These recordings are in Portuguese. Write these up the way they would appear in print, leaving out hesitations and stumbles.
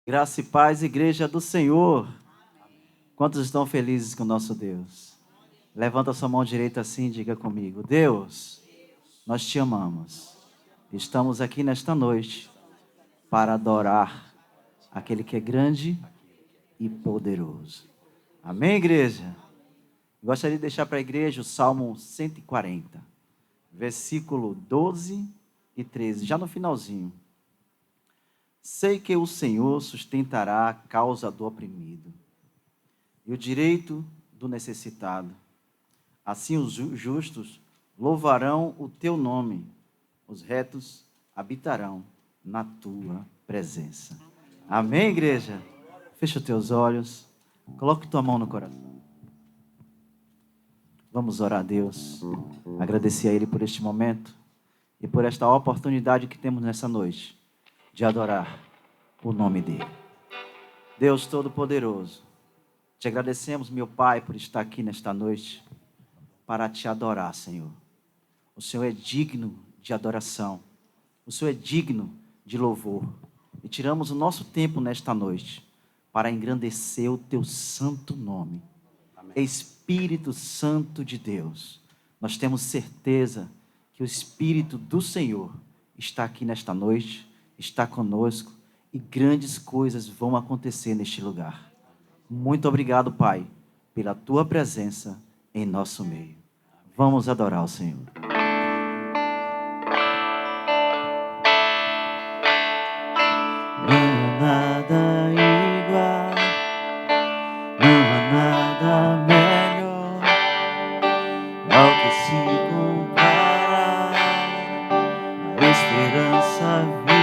Graça e paz, igreja do Senhor. Quantos estão felizes com o nosso Deus? Levanta a sua mão direita assim e diga comigo: Deus, nós te amamos. Estamos aqui nesta noite para adorar aquele que é grande e poderoso. Amém, igreja? Gostaria de deixar para a igreja o Salmo 140, versículo 12 e 13, já no finalzinho. Sei que o Senhor sustentará a causa do oprimido e o direito do necessitado. Assim os justos louvarão o teu nome, os retos habitarão na tua presença. Amém, igreja? Fecha os teus olhos, coloque tua mão no coração. Vamos orar a Deus, agradecer a Ele por este momento e por esta oportunidade que temos nessa noite de adorar o nome dEle. Deus Todo-Poderoso, te agradecemos, meu Pai, por estar aqui nesta noite para te adorar, Senhor. O Senhor é digno de adoração, o Senhor é digno de louvor. E tiramos o nosso tempo nesta noite para engrandecer o teu santo nome. Amém. Espírito Santo de Deus, nós temos certeza que o Espírito do Senhor está aqui nesta noite, está conosco e grandes coisas vão acontecer neste lugar. Muito obrigado, Pai, pela tua presença em nosso meio. Vamos adorar o Senhor. Não há nada igual, não há nada melhor ao que se compara a esperança viva.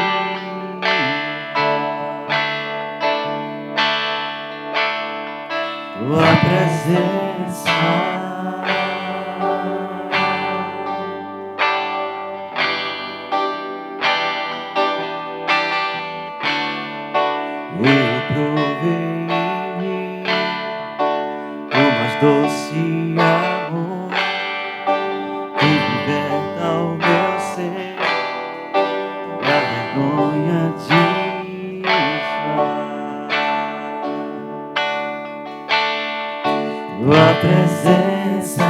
Tua presença, eu provei o mais doce amor que liberta o meu ser da vergonha de chorar. Tua presença,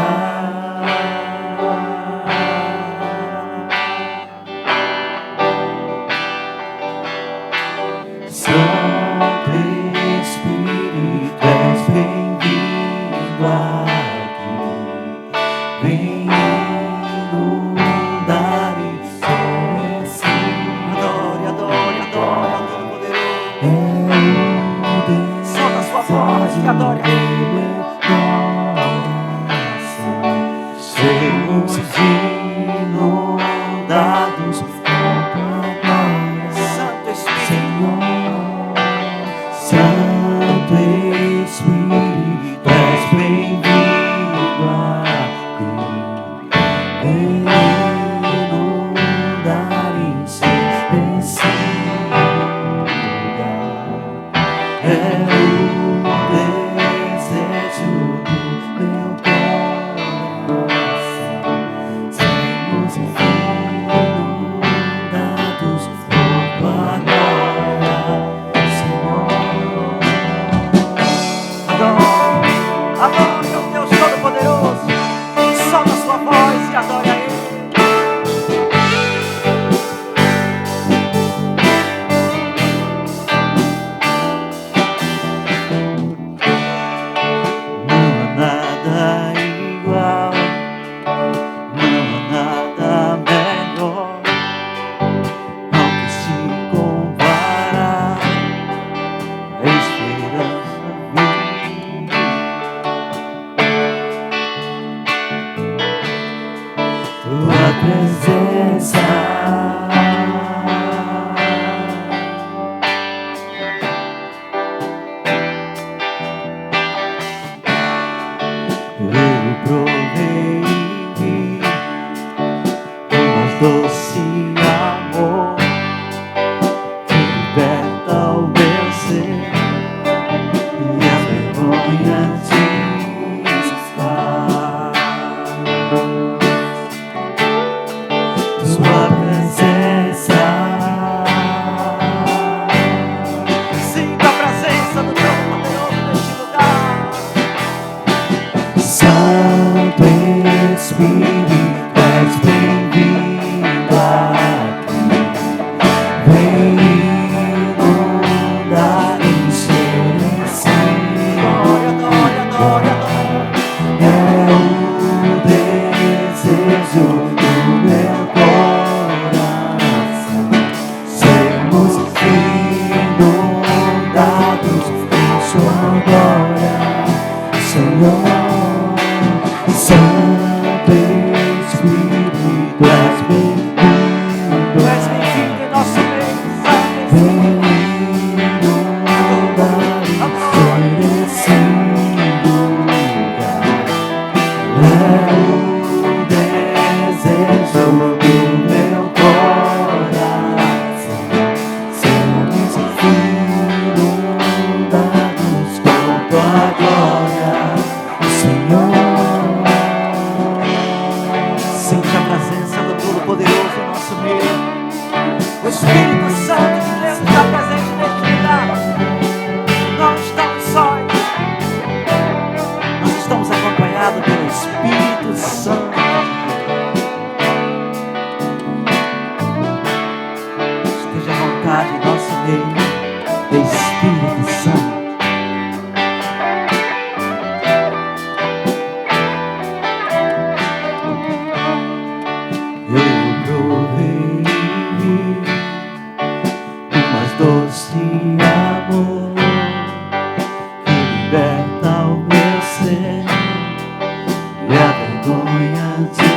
Santo Espírito, és bem-vindo aqui. Vem inundar e conhecer. Adore, adore, adore, adore, poderoso. Solta a sua voz e adore a Ele. Seremos inundados com tua glória, Santo Espírito, Santo Espírito, és bem-vindo aqui. Vem inundar e ser nesse lugar. É o desejo do meu coração. Seremos inundados por tua glória, Senhor. Adore, adore o teu Espírito, és bem-vindo aqui. Vem inundar, encher esse lugar. É o desejo do meu coração. Sermos inundados em sua glória, Senhor. Santo Espírito, és bem-vindo. És bem-vindo em nosso meio. Vem inundar, encher esse lugar. É o desejo do meu coração. Sermos inundados com tua glória, Senhor. Sinta a presença do Todo-Poderoso em nosso meio. O Espírito Santo de Deus está presente neste lugar. Não estamos sós. Nós estamos acompanhados pelo Espírito Santo. Esteja à vontade em nosso meio, Espírito Santo. Doce amor que liberta o meu ser e a vergonha de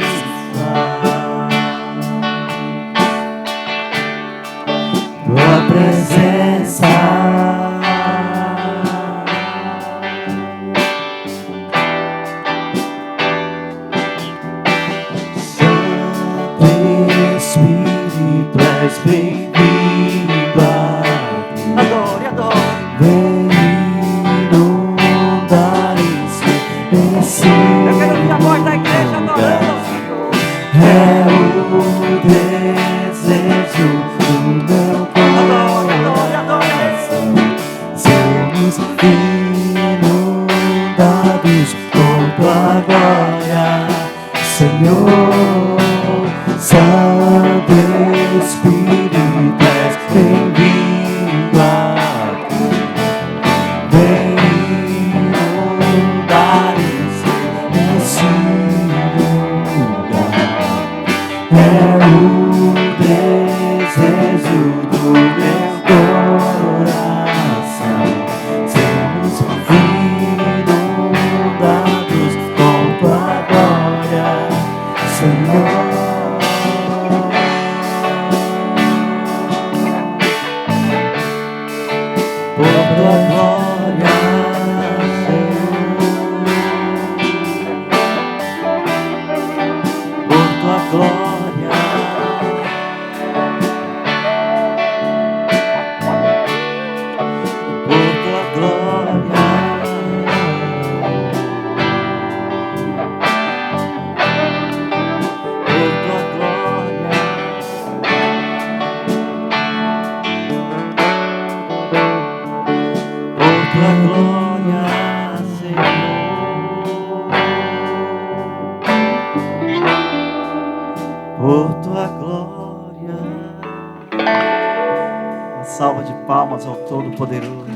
estar. Tua presença Santo Espírito, és bem-vindo aqui. Adore, adore. Vem inundar esse eu quero ouvir a voz da igreja adorando ao Senhor. É o desejo do meu coração. Sermos inundados com tua glória, Senhor. Santo Espírito, és bem-vindo aqui. Vem inundar esse lugar. É o desejo do meu coração. Sermos inundados com tua glória, Senhor. Por tua glória, Senhor. Por tua glória, por tua glória, por tua glória. Tua glória, Senhor, por tua glória. Uma salva de palmas ao Todo-Poderoso.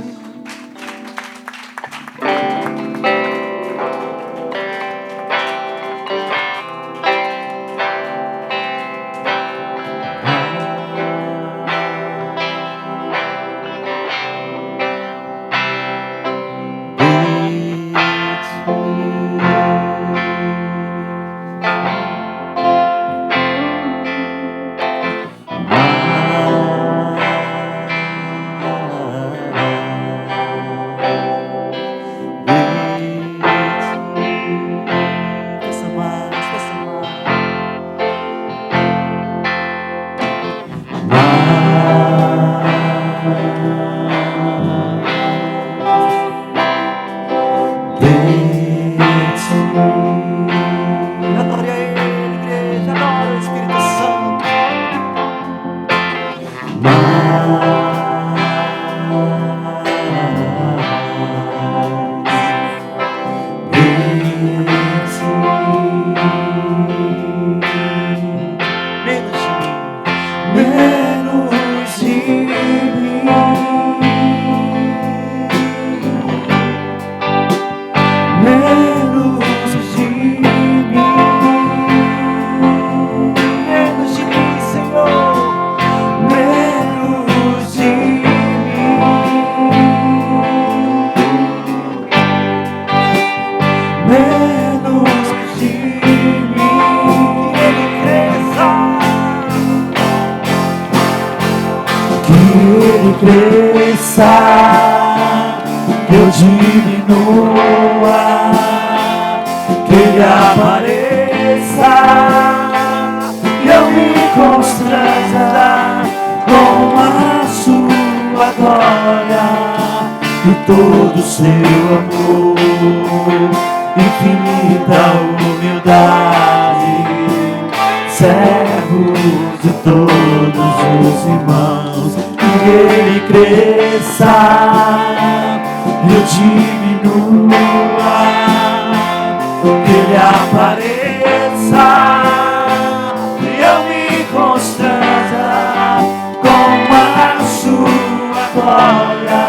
cresça, que eu diminua, que Ele apareça e eu me constranja com a sua glória e todo o seu amor, infinita humildade, servo de todos os irmãos. Que Ele cresça, eu diminua, que Ele apareça e eu me constranja com a sua glória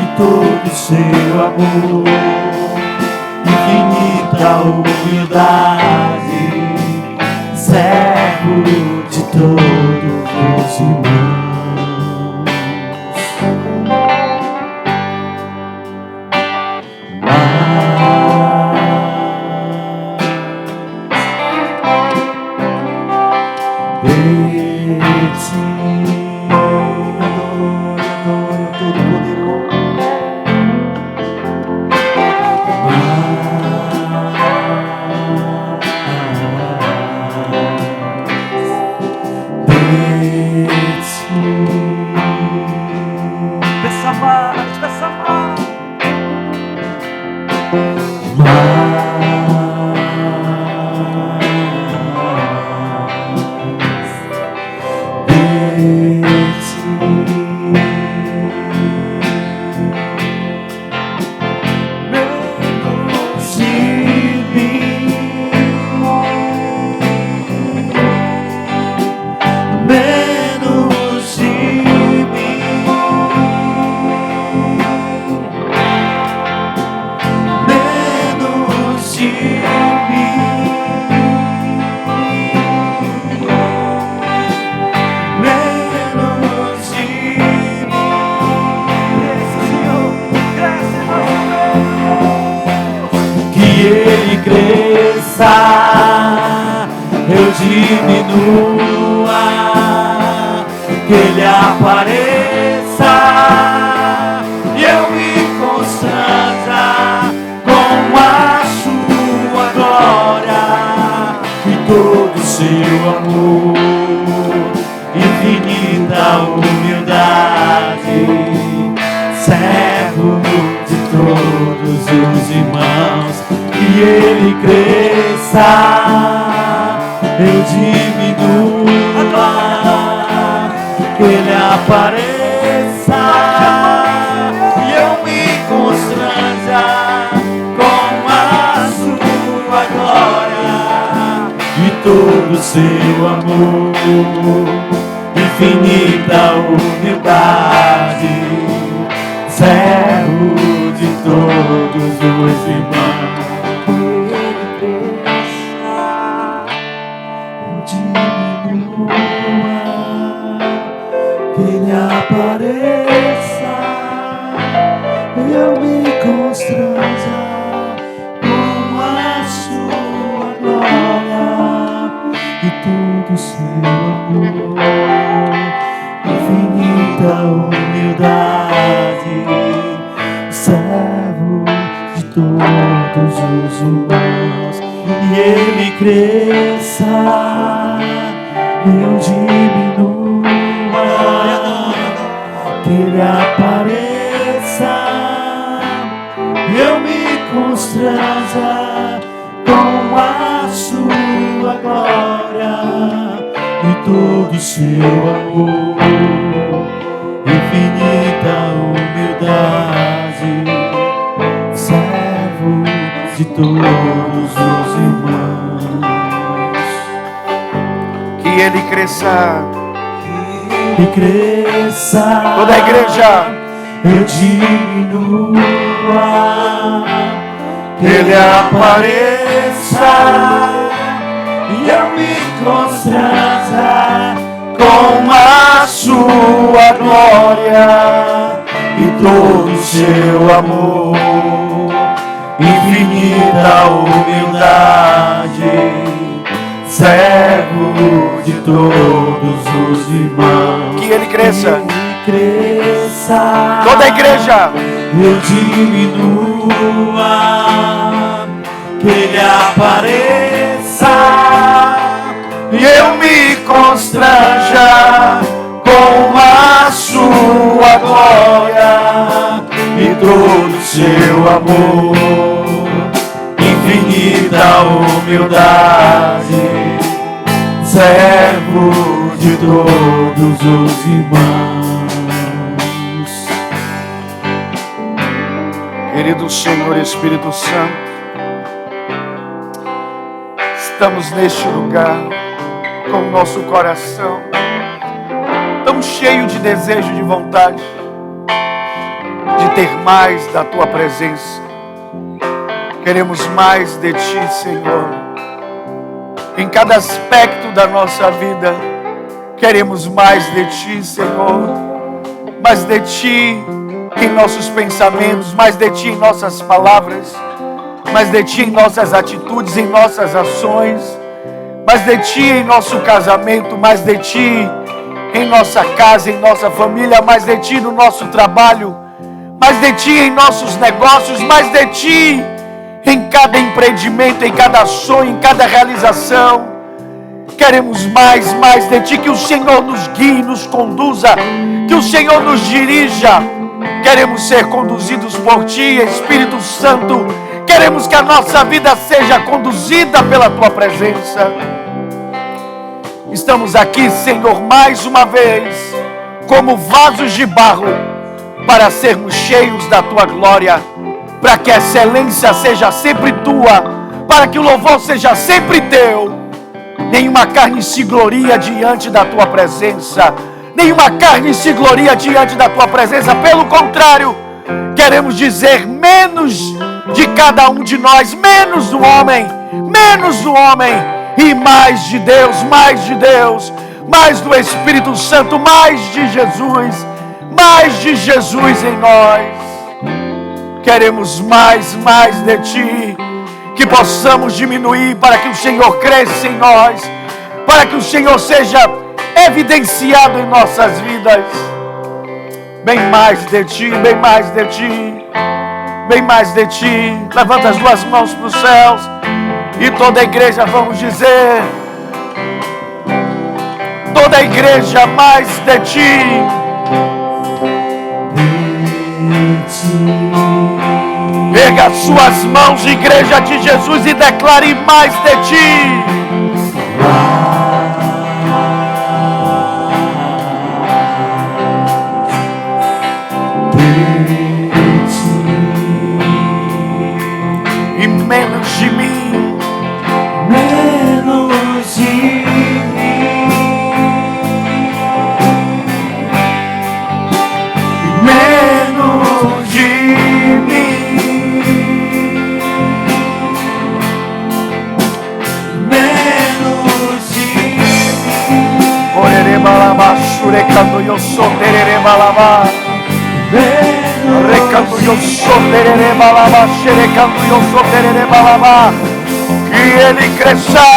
e todo o seu amor, infinita humildade, servo de todos os irmãos. Eu diminua, que Ele apareça e eu me constranja com a sua glória e todo o seu amor, infinita humildade, servo de todos os irmãos. Que Ele cresça, eu diminua, que Ele apareça e eu me constranja com a sua glória e todo o seu amor, infinita humildade, servo de todos os irmãos. Que Ele apareça, eu me constranja com a sua glória e todo o seu amor, infinita humildade, servo de todos os irmãos. E Ele cresça, eu diminua, que Ele apareça, eu me constranja com a sua glória e todo o seu amor, infinita humildade, servo de todos os irmãos. Que Ele cresça, e cresça, toda a igreja, eu diminua, que Ele apareça e eu me constranja com a sua glória e todo o seu amor, infinita humildade, servo de todos os irmãos. Que Ele cresça, cresça. Toda a igreja. Eu diminua, que Ele apareça e eu me constranja com a sua glória e todo o seu amor, infinita humildade, servo de todos os irmãos. Querido Senhor Espírito Santo, estamos neste lugar com o nosso coração tão cheio de desejo, de vontade de ter mais da Tua presença. Queremos mais de Ti, Senhor, em cada aspecto da nossa vida. Queremos mais de Ti, Senhor, mais de Ti em nossos pensamentos, mais de Ti em nossas palavras, mais de Ti em nossas atitudes, em nossas ações, mais de Ti em nosso casamento, mais de Ti em nossa casa, em nossa família, mais de Ti no nosso trabalho, mais de Ti em nossos negócios, mais de Ti em cada empreendimento, em cada sonho, em cada realização. Queremos mais de Ti, que o Senhor nos guie, nos conduza, que o Senhor nos dirija. Queremos ser conduzidos por Ti, Espírito Santo. Queremos que a nossa vida seja conduzida pela Tua presença. Estamos aqui, Senhor, mais uma vez, como vasos de barro, para sermos cheios da Tua glória, para que a excelência seja sempre Tua, para que o louvor seja sempre Teu. Nenhuma carne se gloria diante da Tua presença. Nenhuma carne se gloria diante da Tua presença. Pelo contrário, queremos dizer menos de cada um de nós, menos do homem, e mais de Deus, mais do Espírito Santo, mais de Jesus em nós. Queremos mais de Ti, que possamos diminuir para que o Senhor cresça em nós, para que o Senhor seja evidenciado em nossas vidas. Bem mais de Ti, bem mais de Ti, bem mais de Ti. Levanta as duas mãos para os céus e toda a igreja vamos dizer: toda a igreja, mais de Ti. Erga as suas mãos, igreja de Jesus, e declare: mais de Ti. E menos de mim, menos de mim, menos de mim, menos de mim. Orere balaba, shurekando yo soterere balaba. Recando yo soterere balaba, xerecando yo soterere balaba. Que Ele cresça,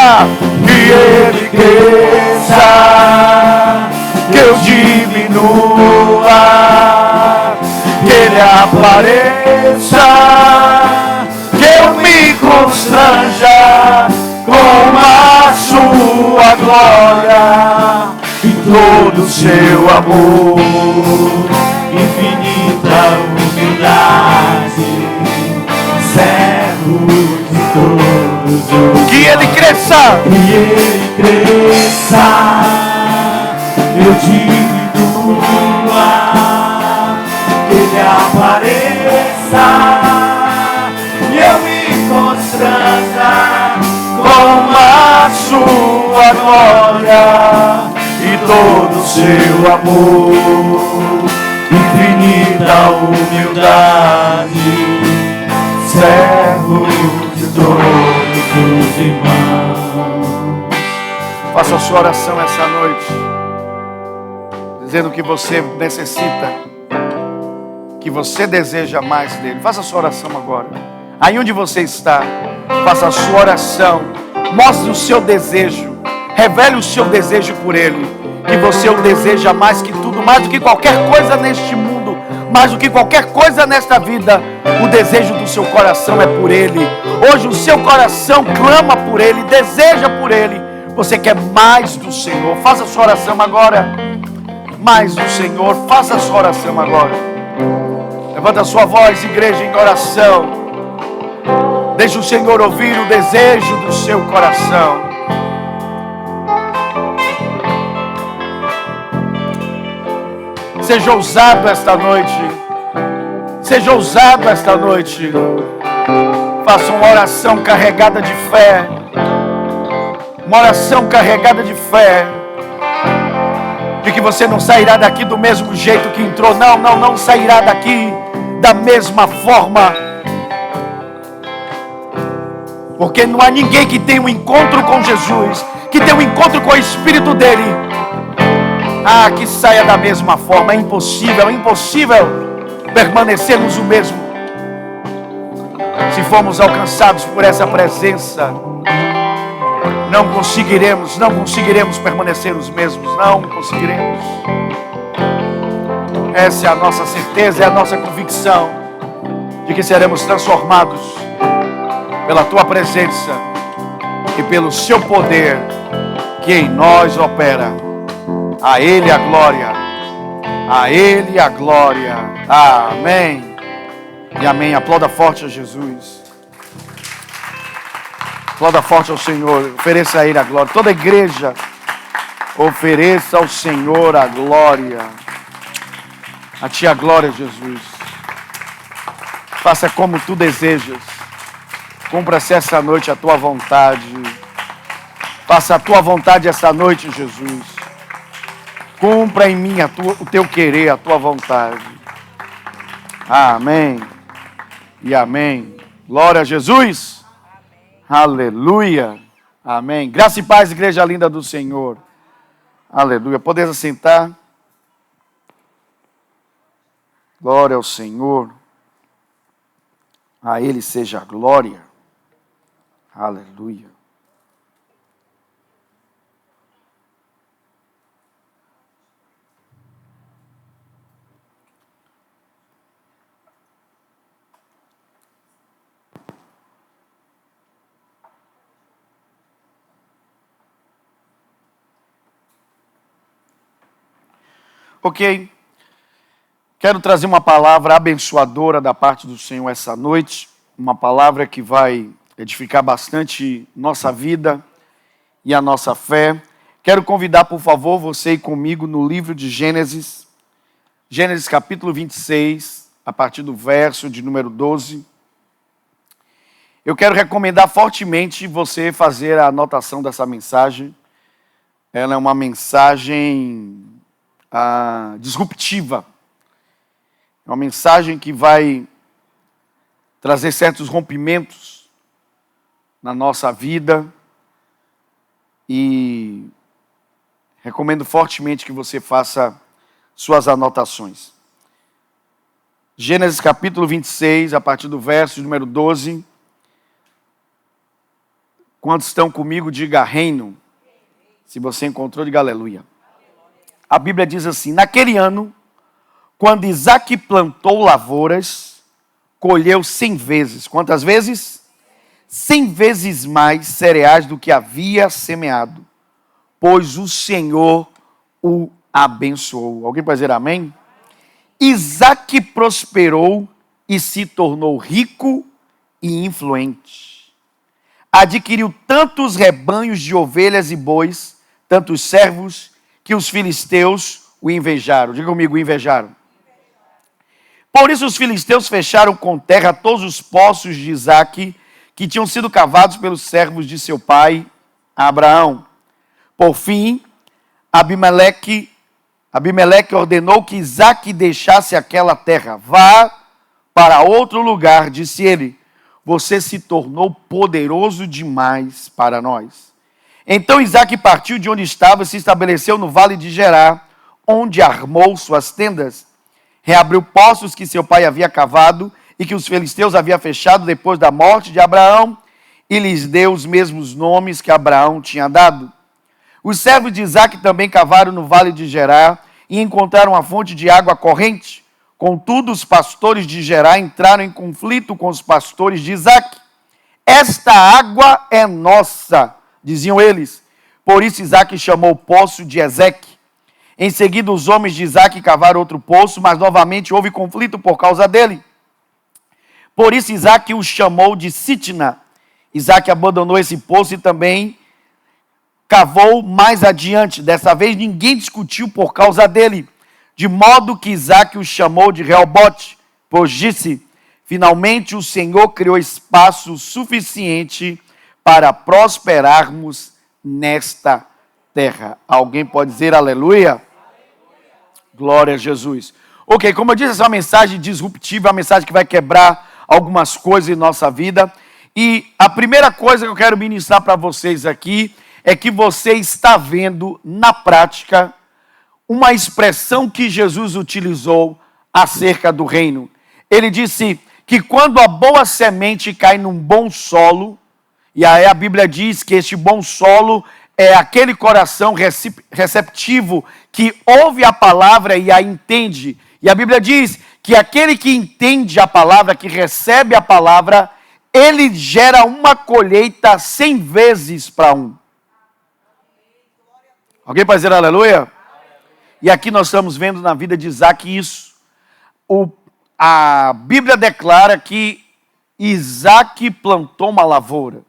Que eu diminua, que Ele apareça, que eu me constranja com a sua glória e todo o seu amor, infinita humildade, servo de todos os. que Ele cresça, eu diminua, que Ele apareça e eu me constranja com a sua glória e todo o seu amor, infinita humildade, servo de todos os irmãos. faça a sua oração essa noite, dizendo que você necessita, que você deseja mais dele. Faça a sua oração agora. Aí onde você está, faça a sua oração. Mostre o seu desejo. Revele o seu desejo por ele. que você o deseja mais que tudo, mais do que qualquer coisa neste mundo, mais do que qualquer coisa nesta vida. O desejo do seu coração é por Ele. Hoje o seu coração clama por Ele, deseja por Ele. Você quer mais do Senhor. Faça a sua oração agora. Mais do Senhor. Faça a sua oração agora. Levanta a sua voz, igreja, em oração. Deixe o Senhor ouvir o desejo do seu coração. Seja ousado esta noite. Seja ousado esta noite. Faça uma oração carregada de fé. Uma oração carregada de fé. De que você não sairá daqui do mesmo jeito que entrou. Não sairá daqui da mesma forma. Porque não há ninguém que tenha um encontro com Jesus, que tenha um encontro com o Espírito dele, que saia da mesma forma. É impossível permanecermos o mesmo. Se formos alcançados por essa presença, não conseguiremos permanecer os mesmos. Não conseguiremos. Essa é a nossa certeza, é a nossa convicção de que seremos transformados pela tua presença e pelo seu poder que em nós opera. A Ele a glória. A Ele a glória. Amém. E amém. Aplauda forte a Jesus. Aplauda forte ao Senhor. Ofereça a Ele a glória. Toda a igreja, ofereça ao Senhor a glória. A Ti a glória, Jesus. Faça como Tu desejas. Cumpra-se essa noite a Tua vontade. Faça a Tua vontade essa noite, Jesus. Cumpra em mim o Teu querer, a Tua vontade. Amém. E amém. Glória a Jesus. Aleluia. Amém. Graça e paz, igreja linda do Senhor. Aleluia. Podeis assentar. Glória ao Senhor. A Ele seja a glória. Aleluia. Ok. Quero trazer uma palavra abençoadora da parte do Senhor essa noite. Uma palavra que vai edificar bastante nossa vida e a nossa fé. Quero convidar, por favor, você ir comigo no livro de Gênesis. Gênesis capítulo 26, a partir do verso de número 12. Eu quero recomendar fortemente você fazer a anotação dessa mensagem. Ela é uma mensagem disruptiva. É uma mensagem que vai trazer certos rompimentos na nossa vida e recomendo fortemente que você faça suas anotações. Gênesis capítulo 26, a partir do verso número 12. Quantos estão comigo, diga reino. Se você encontrou, diga aleluia. A Bíblia diz assim: naquele ano, quando Isaque plantou lavouras, colheu 100 vezes. Quantas vezes? 100 vezes mais cereais do que havia semeado, pois o Senhor o abençoou. Alguém pode dizer amém? Isaque prosperou e se tornou rico e influente. Adquiriu tantos rebanhos de ovelhas e bois, tantos servos, que os filisteus o invejaram. Diga comigo, invejaram. Por isso os filisteus fecharam com terra todos os poços de Isaque, que tinham sido cavados pelos servos de seu pai, Abraão. Por fim, Abimeleque ordenou que Isaque deixasse aquela terra. Vá para outro lugar, disse ele. Você se tornou poderoso demais para nós. Então Isaque partiu de onde estava e se estabeleceu no vale de Gerar, onde armou suas tendas. Reabriu poços que seu pai havia cavado e que os filisteus haviam fechado depois da morte de Abraão, e lhes deu os mesmos nomes que Abraão tinha dado. Os servos de Isaque também cavaram no vale de Gerar e encontraram a fonte de água corrente. Contudo, os pastores de Gerar entraram em conflito com os pastores de Isaque. Esta água é nossa, diziam eles. Por isso Isaque chamou o poço de Ezeque. Em seguida, os homens de Isaque cavaram outro poço, mas novamente houve conflito por causa dele. Por isso Isaque o chamou de Sitna. Isaque abandonou esse poço e também cavou mais adiante. Dessa vez ninguém discutiu por causa dele. De modo que Isaque o chamou de Reobote, pois disse: finalmente o Senhor criou espaço suficiente para prosperarmos nesta terra. Alguém pode dizer aleluia? Glória a Jesus. Ok, como eu disse, essa é uma mensagem disruptiva, é uma mensagem que vai quebrar algumas coisas em nossa vida. E a primeira coisa que eu quero ministrar para vocês aqui é que você está vendo na prática uma expressão que Jesus utilizou acerca do reino. Ele disse que quando a boa semente cai num bom solo, e aí a Bíblia diz que este bom solo é aquele coração receptivo que ouve a palavra e a entende. E a Bíblia diz que aquele que entende a palavra, que recebe a palavra, ele gera uma colheita 100 vezes para um. Alguém pode dizer aleluia? E aqui nós estamos vendo na vida de Isaque isso. A Bíblia declara que Isaque plantou uma lavoura.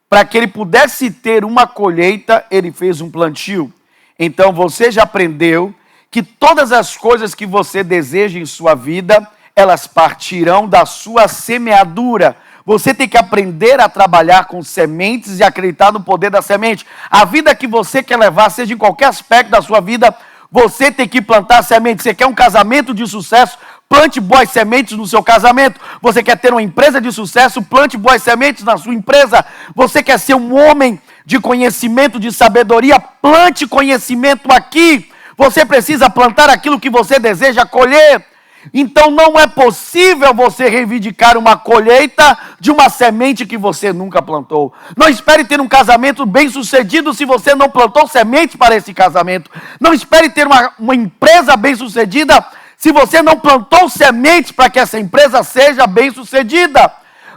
Para que ele pudesse ter uma colheita, ele fez um plantio. Então você já aprendeu que todas as coisas que você deseja em sua vida, elas partirão da sua semeadura. Você tem que aprender a trabalhar com sementes e acreditar no poder da semente. A vida que você quer levar, seja em qualquer aspecto da sua vida, você tem que plantar sementes. Você quer um casamento de sucesso? Plante boas sementes no seu casamento. Você quer ter uma empresa de sucesso? Plante boas sementes na sua empresa. Você quer ser um homem de conhecimento, de sabedoria? Plante conhecimento aqui. Você precisa plantar aquilo que você deseja colher. Então não é possível você reivindicar uma colheita de uma semente que você nunca plantou. Não espere ter um casamento bem sucedido se você não plantou semente para esse casamento. Não espere ter uma empresa bem sucedida se você não plantou semente para que essa empresa seja bem sucedida.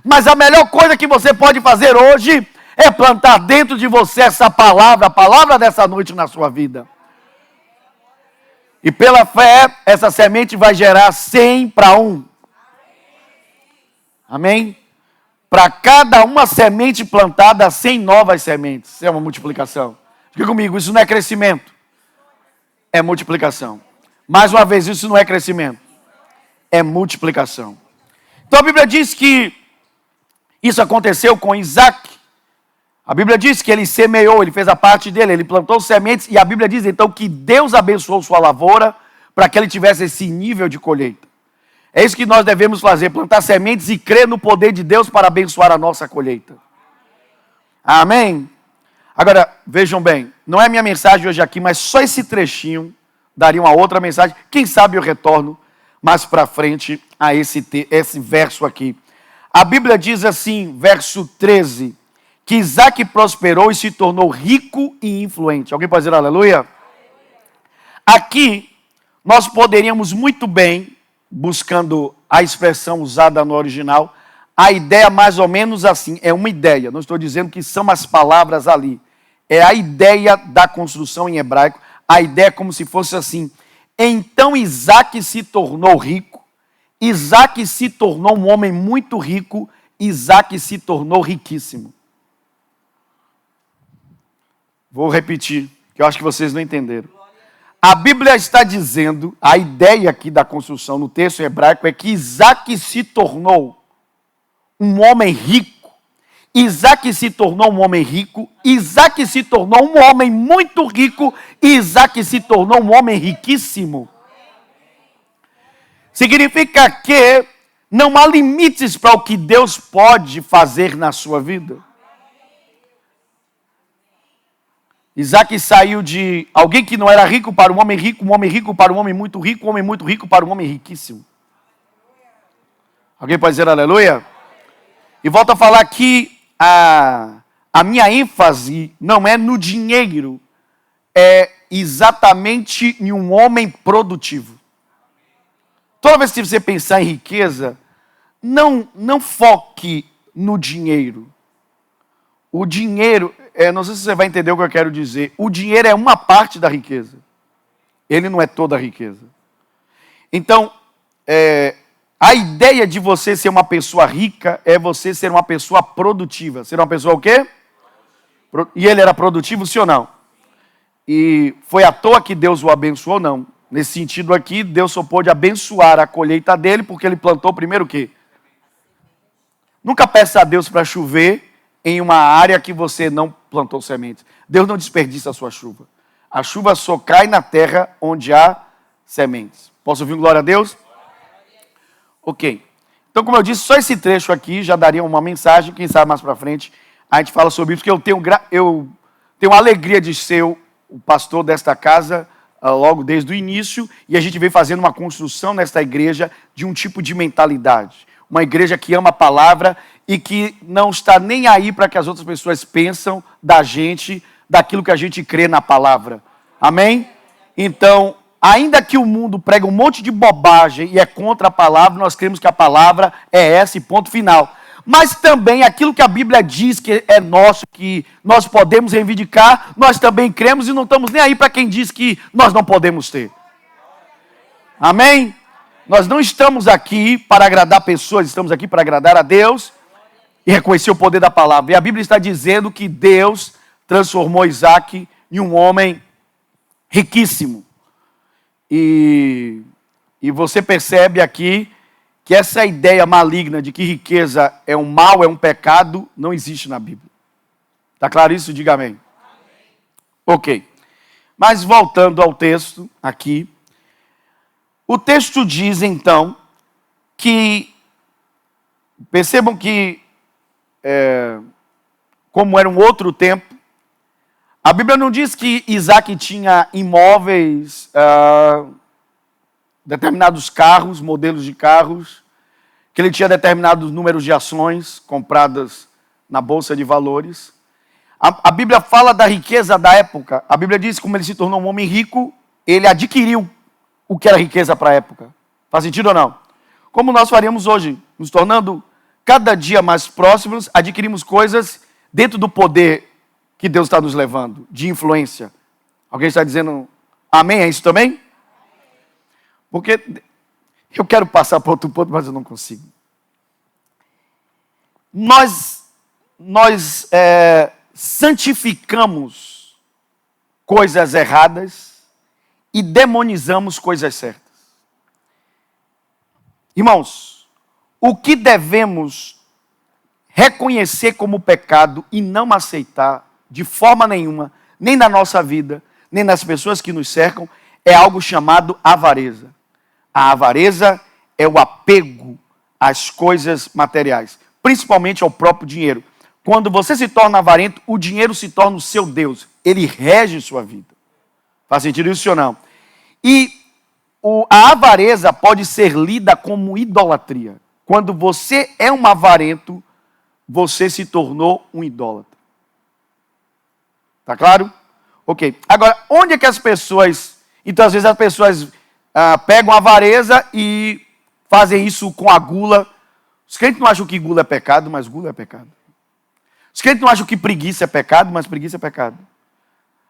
Mas a melhor coisa que você pode fazer hoje é plantar dentro de você essa palavra, a palavra dessa noite na sua vida. E pela fé, essa semente vai gerar 100 para 1. Amém? Para cada uma semente plantada, 100 novas sementes. Isso é uma multiplicação. Fica comigo, isso não é crescimento. É multiplicação. Mais uma vez, isso não é crescimento. É multiplicação. Então a Bíblia diz que isso aconteceu com Isaque. A Bíblia diz que ele semeou, ele fez a parte dele, ele plantou sementes, e a Bíblia diz então que Deus abençoou sua lavoura para que ele tivesse esse nível de colheita. É isso que nós devemos fazer, plantar sementes e crer no poder de Deus para abençoar a nossa colheita. Amém? Agora, vejam bem, não é minha mensagem hoje aqui, mas só esse trechinho daria uma outra mensagem. Quem sabe eu retorno mais para frente a esse verso aqui. A Bíblia diz assim, verso 13... que Isaque prosperou e se tornou rico e influente. Alguém pode dizer aleluia? Aqui, nós poderíamos muito bem, buscando a expressão usada no original, a ideia mais ou menos assim, é uma ideia, não estou dizendo que são as palavras ali, é a ideia da construção em hebraico, a ideia é como se fosse assim, então Isaque se tornou rico, Isaque se tornou um homem muito rico, Isaque se tornou riquíssimo. Vou repetir, que eu acho que vocês não entenderam. A Bíblia está dizendo, a ideia aqui da construção no texto hebraico é que Isaque se tornou um homem rico. Isaque se tornou um homem rico. Isaque se tornou um homem muito rico. E Isaque se tornou um homem riquíssimo. Significa que não há limites para o que Deus pode fazer na sua vida. Isaque saiu de alguém que não era rico para um homem rico para um homem muito rico, um homem muito rico para um homem riquíssimo. Alguém pode dizer aleluia? E volto a falar que a a minha ênfase não é no dinheiro, é exatamente em um homem produtivo. Toda vez que você pensar em riqueza, não foque no dinheiro. O dinheiro, não sei se você vai entender o que eu quero dizer. O dinheiro é uma parte da riqueza. Ele não é toda a riqueza. Então, a ideia de você ser uma pessoa rica é você ser uma pessoa produtiva. Ser uma pessoa o quê? E ele era produtivo, sim ou não? E foi à toa que Deus o abençoou? Não. Nesse sentido aqui, Deus só pôde abençoar a colheita dele, porque ele plantou primeiro o quê? Nunca peça a Deus para chover em uma área que você não plantou sementes. Deus não desperdiça a sua chuva. A chuva só cai na terra onde há sementes. Posso ouvir glória a Deus? Ok. Então, como eu disse, só esse trecho aqui já daria uma mensagem. Quem sabe mais para frente a gente fala sobre isso, porque eu tenho a alegria de ser o pastor desta casa logo desde o início, e a gente vem fazendo uma construção nesta igreja de um tipo de mentalidade. Uma igreja que ama a palavra e que não está nem aí para que as outras pessoas pensam da gente, daquilo que a gente crê na palavra. Amém? Então, ainda que o mundo prega um monte de bobagem e é contra a palavra, nós cremos que a palavra é essa e ponto final. Mas também aquilo que a Bíblia diz que é nosso, que nós podemos reivindicar, nós também cremos e não estamos nem aí para quem diz que nós não podemos ter. Amém? Nós não estamos aqui para agradar pessoas, estamos aqui para agradar a Deus e reconhecer o poder da palavra. E a Bíblia está dizendo que Deus transformou Isaac em um homem riquíssimo. E você percebe aqui que essa ideia maligna de que riqueza é um mal, é um pecado, não existe na Bíblia. Está claro isso? Diga amém. Amém. Ok. Mas voltando ao texto aqui, o texto diz então que, percebam que, como era um outro tempo, a Bíblia não diz que Isaac tinha imóveis, determinados carros, modelos de carros, que ele tinha determinados números de ações compradas na Bolsa de Valores. A Bíblia fala da riqueza da época. A Bíblia diz que como ele se tornou um homem rico, ele adquiriu o que era riqueza para a época. Faz sentido ou não? Como nós faríamos hoje, nos tornando cada dia mais próximos, adquirimos coisas dentro do poder que Deus está nos levando, de influência. Alguém está dizendo amém? É isso também? Porque eu quero passar para outro ponto, mas eu não consigo. Nós santificamos coisas erradas e demonizamos coisas certas. Irmãos, o que devemos reconhecer como pecado e não aceitar de forma nenhuma, nem na nossa vida, nem nas pessoas que nos cercam, é algo chamado avareza. A avareza é o apego às coisas materiais, principalmente ao próprio dinheiro. Quando você se torna avarento, o dinheiro se torna o seu Deus. Ele rege sua vida. Faz sentido isso ou não? E a avareza pode ser lida como idolatria. Quando você é um avarento, você se tornou um idólatra. Tá claro? Ok. Agora, onde é que as pessoas... Então, às vezes as pessoas pegam a avareza e fazem isso com a gula. Os crentes não acham que gula é pecado, mas gula é pecado. Os crentes não acham que preguiça é pecado, mas preguiça é pecado.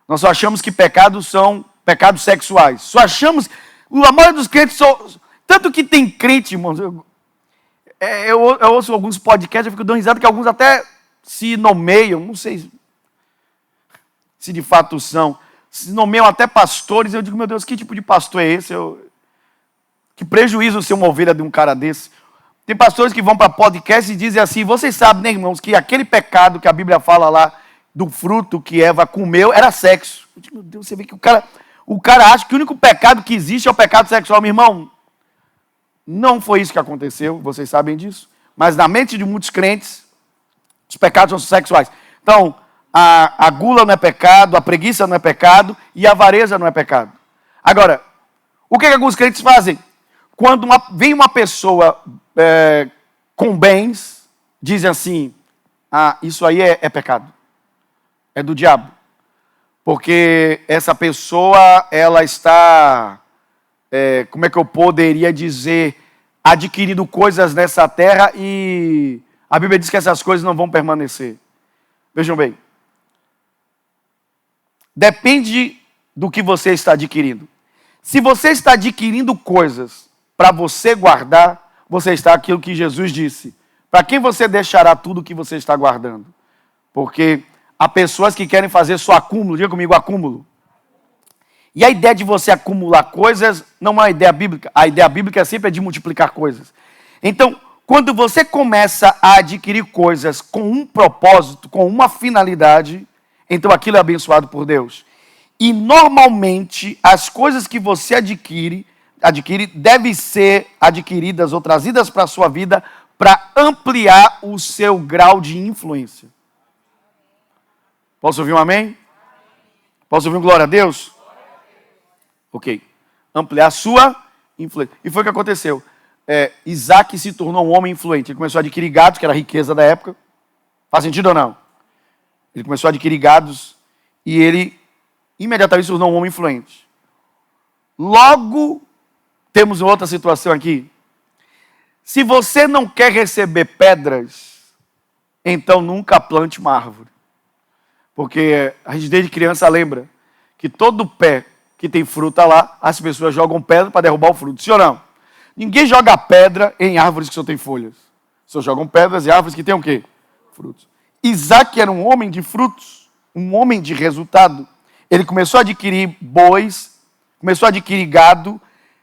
Nós só achamos que pecados são pecados sexuais. Só achamos... A maioria dos crentes... Tanto que tem crente, irmãos... Eu ouço alguns podcasts, eu fico dando risada que alguns até se nomeiam, não sei se de fato são, se nomeiam até pastores. Eu digo, meu Deus, que tipo de pastor é esse? Que prejuízo ser uma ovelha de um cara desse. Tem pastores que vão para podcast e dizem assim, vocês sabem, né, irmãos, que aquele pecado que a Bíblia fala lá, do fruto que Eva comeu, era sexo. Eu digo, meu Deus, você vê que o cara acha que o único pecado que existe é o pecado sexual. Meu irmão, não foi isso que aconteceu, vocês sabem disso. Mas na mente de muitos crentes, os pecados são sexuais. Então, a gula não é pecado, a preguiça não é pecado e a avareza não é pecado. Agora, o que alguns crentes fazem? Quando vem uma pessoa com bens, dizem assim, isso aí é pecado. É do diabo. Porque essa pessoa, ela está, como é que eu poderia dizer, adquirindo coisas nessa terra e a Bíblia diz que essas coisas não vão permanecer. Vejam bem. Depende do que você está adquirindo. Se você está adquirindo coisas para você guardar, você está aquilo que Jesus disse. Para quem você deixará tudo que você está guardando? Porque há pessoas que querem fazer só acúmulo. Diga comigo, acúmulo. E a ideia de você acumular coisas não é uma ideia bíblica. A ideia bíblica sempre é de multiplicar coisas. Então, quando você começa a adquirir coisas com um propósito, com uma finalidade, então aquilo é abençoado por Deus. E normalmente as coisas que você adquire devem ser adquiridas ou trazidas para a sua vida para ampliar o seu grau de influência. Posso ouvir um amém? Posso ouvir um glória a Deus? Ok. Ampliar a sua influência. E foi o que aconteceu. Isaac se tornou um homem influente. Ele começou a adquirir gados, que era a riqueza da época. Faz sentido ou não? Ele começou a adquirir gados e ele imediatamente se tornou um homem influente. Logo, temos outra situação aqui. Se você não quer receber pedras, então nunca plante uma árvore. Porque a gente desde criança lembra que todo pé que tem fruta lá, as pessoas jogam pedra para derrubar o fruto. Sim ou não? Ninguém joga pedra em árvores que só tem folhas. Só jogam pedras em árvores que tem o quê? Frutos. Isaac era um homem de frutos, um homem de resultado. Ele começou a adquirir bois, começou a adquirir gado,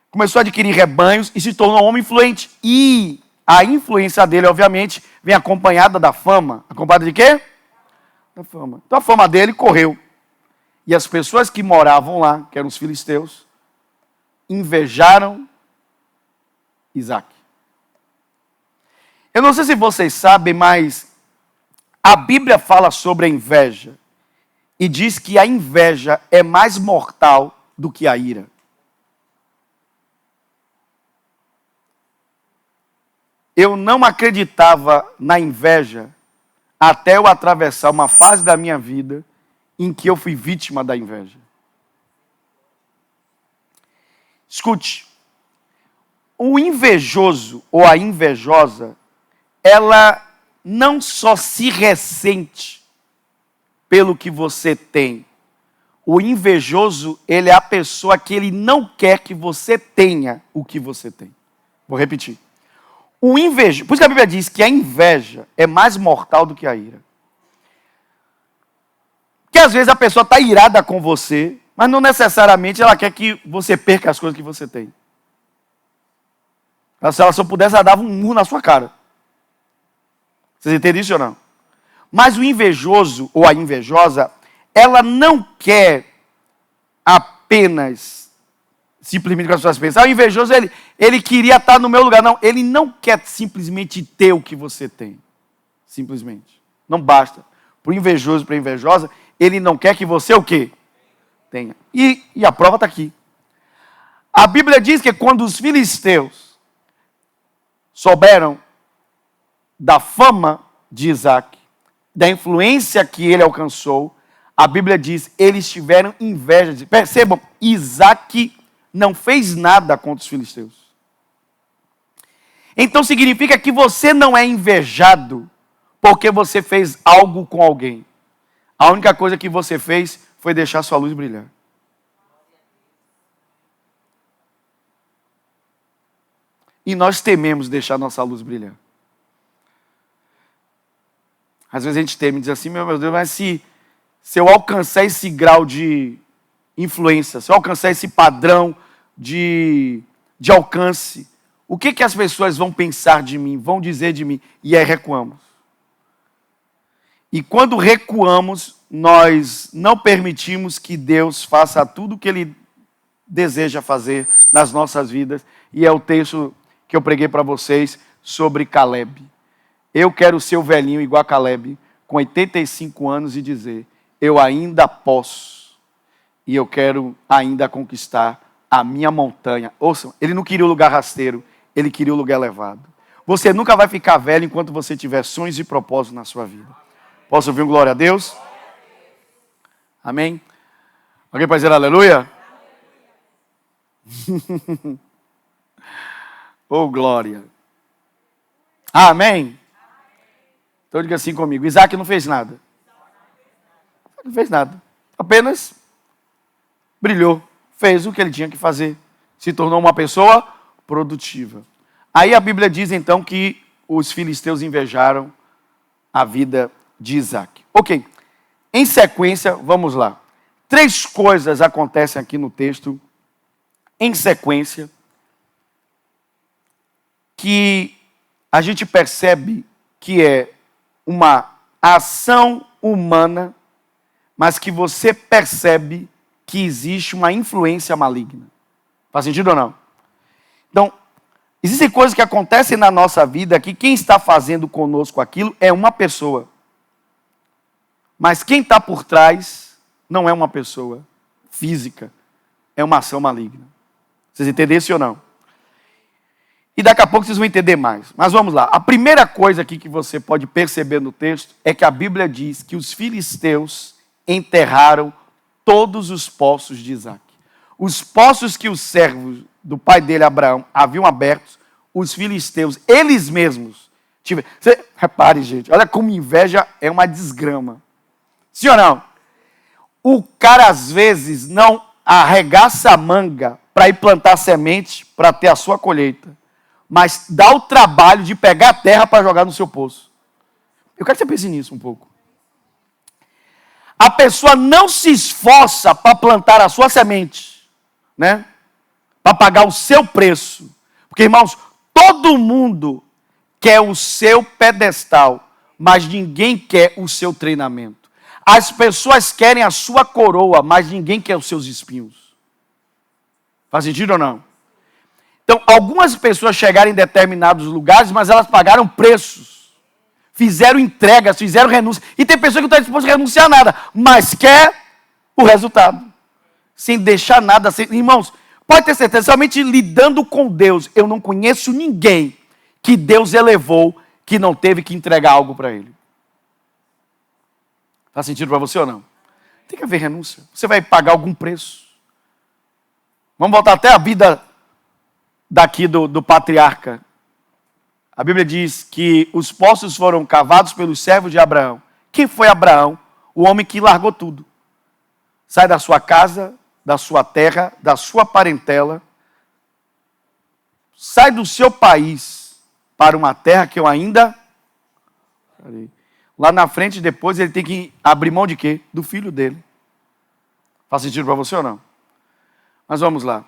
começou a adquirir rebanhos e se tornou um homem influente. E a influência dele, obviamente, vem acompanhada da fama. Acompanhada de quê? Da fama. Então a fama dele correu. E as pessoas que moravam lá, que eram os filisteus, invejaram Isaac. Eu não sei se vocês sabem, mas a Bíblia fala sobre a inveja. E diz que a inveja é mais mortal do que a ira. Eu não acreditava na inveja até eu atravessar uma fase da minha vida em que eu fui vítima da inveja. Escute, o invejoso ou a invejosa, ela não só se ressente pelo que você tem. O invejoso, ele é a pessoa que ele não quer que você tenha o que você tem. Vou repetir. O invejoso, por isso que a Bíblia diz que a inveja é mais mortal do que a ira. Porque às vezes a pessoa está irada com você, mas não necessariamente ela quer que você perca as coisas que você tem. Se ela só pudesse, ela dava um murro na sua cara. Vocês entendem isso ou não? Mas o invejoso ou a invejosa, ela não quer apenas simplesmente que as pessoas pensam. O invejoso, ele queria estar no meu lugar. Não, ele não quer simplesmente ter o que você tem. Simplesmente. Não basta. Para o invejoso, para a invejosa, ele não quer que você o quê? Tenha. E a prova está aqui. A Bíblia diz que quando os filisteus souberam da fama de Isaac, da influência que ele alcançou, a Bíblia diz, eles tiveram inveja. Percebam, Isaac não fez nada contra os filisteus. Então significa que você não é invejado porque você fez algo com alguém. A única coisa que você fez foi deixar sua luz brilhar. E nós tememos deixar nossa luz brilhar. Às vezes a gente teme e diz assim, meu Deus, mas se eu alcançar esse grau de influência, se eu alcançar esse padrão de alcance, o que as pessoas vão pensar de mim, vão dizer de mim? E aí recuamos. E quando recuamos, nós não permitimos que Deus faça tudo o que Ele deseja fazer nas nossas vidas. E é o texto que eu preguei para vocês sobre Caleb. Eu quero ser o velhinho igual a Caleb, com 85 anos e dizer, eu ainda posso. E eu quero ainda conquistar a minha montanha. Ouçam, ele não queria o lugar rasteiro, ele queria o lugar elevado. Você nunca vai ficar velho enquanto você tiver sonhos e propósitos na sua vida. Posso ouvir um glória a Deus? Amém? Alguém pode dizer aleluia? Oh, glória. Amém? Então diga assim comigo, Isaac não fez nada. Não fez nada. Apenas brilhou, fez o que ele tinha que fazer. Se tornou uma pessoa produtiva. Aí a Bíblia diz então que os filisteus invejaram a vida de Isaac. Ok, em sequência, vamos lá. 3 coisas acontecem aqui no texto, em sequência, que a gente percebe que é uma ação humana, mas que você percebe que existe uma influência maligna. Faz sentido ou não? Então, existem coisas que acontecem na nossa vida que quem está fazendo conosco aquilo é uma pessoa. Mas quem está por trás não é uma pessoa física, é uma ação maligna. Vocês entendem isso ou não? E daqui a pouco vocês vão entender mais. Mas vamos lá. A primeira coisa aqui que você pode perceber no texto é que a Bíblia diz que os filisteus enterraram todos os poços de Isaac. Os poços que os servos do pai dele, Abraão, haviam abertos, os filisteus, eles mesmos, tiveram. Você, repare, gente, olha como inveja é uma desgrama. Sim ou não? O cara, às vezes, não arregaça a manga para ir plantar semente para ter a sua colheita, mas dá o trabalho de pegar a terra para jogar no seu poço. Eu quero que você pense nisso um pouco. A pessoa não se esforça para plantar a sua semente, né? Para pagar o seu preço. Porque, irmãos, todo mundo quer o seu pedestal, mas ninguém quer o seu treinamento. As pessoas querem a sua coroa, mas ninguém quer os seus espinhos. Faz sentido ou não? Então, algumas pessoas chegaram em determinados lugares, mas elas pagaram preços. Fizeram entregas, fizeram renúncia. E tem pessoas que não estão dispostas a renunciar a nada, mas quer o resultado. Sem deixar nada. Irmãos, pode ter certeza, somente lidando com Deus, eu não conheço ninguém que Deus elevou que não teve que entregar algo para ele. Faz sentido para você ou não? Tem que haver renúncia. Você vai pagar algum preço. Vamos voltar até a vida daqui do patriarca. A Bíblia diz que os poços foram cavados pelos servos de Abraão. Quem foi Abraão? O homem que largou tudo. Sai da sua casa, da sua terra, da sua parentela. Sai do seu país para uma terra que eu ainda... Lá na frente, depois, ele tem que abrir mão de quê? Do filho dele. Faz sentido para você ou não? Mas vamos lá.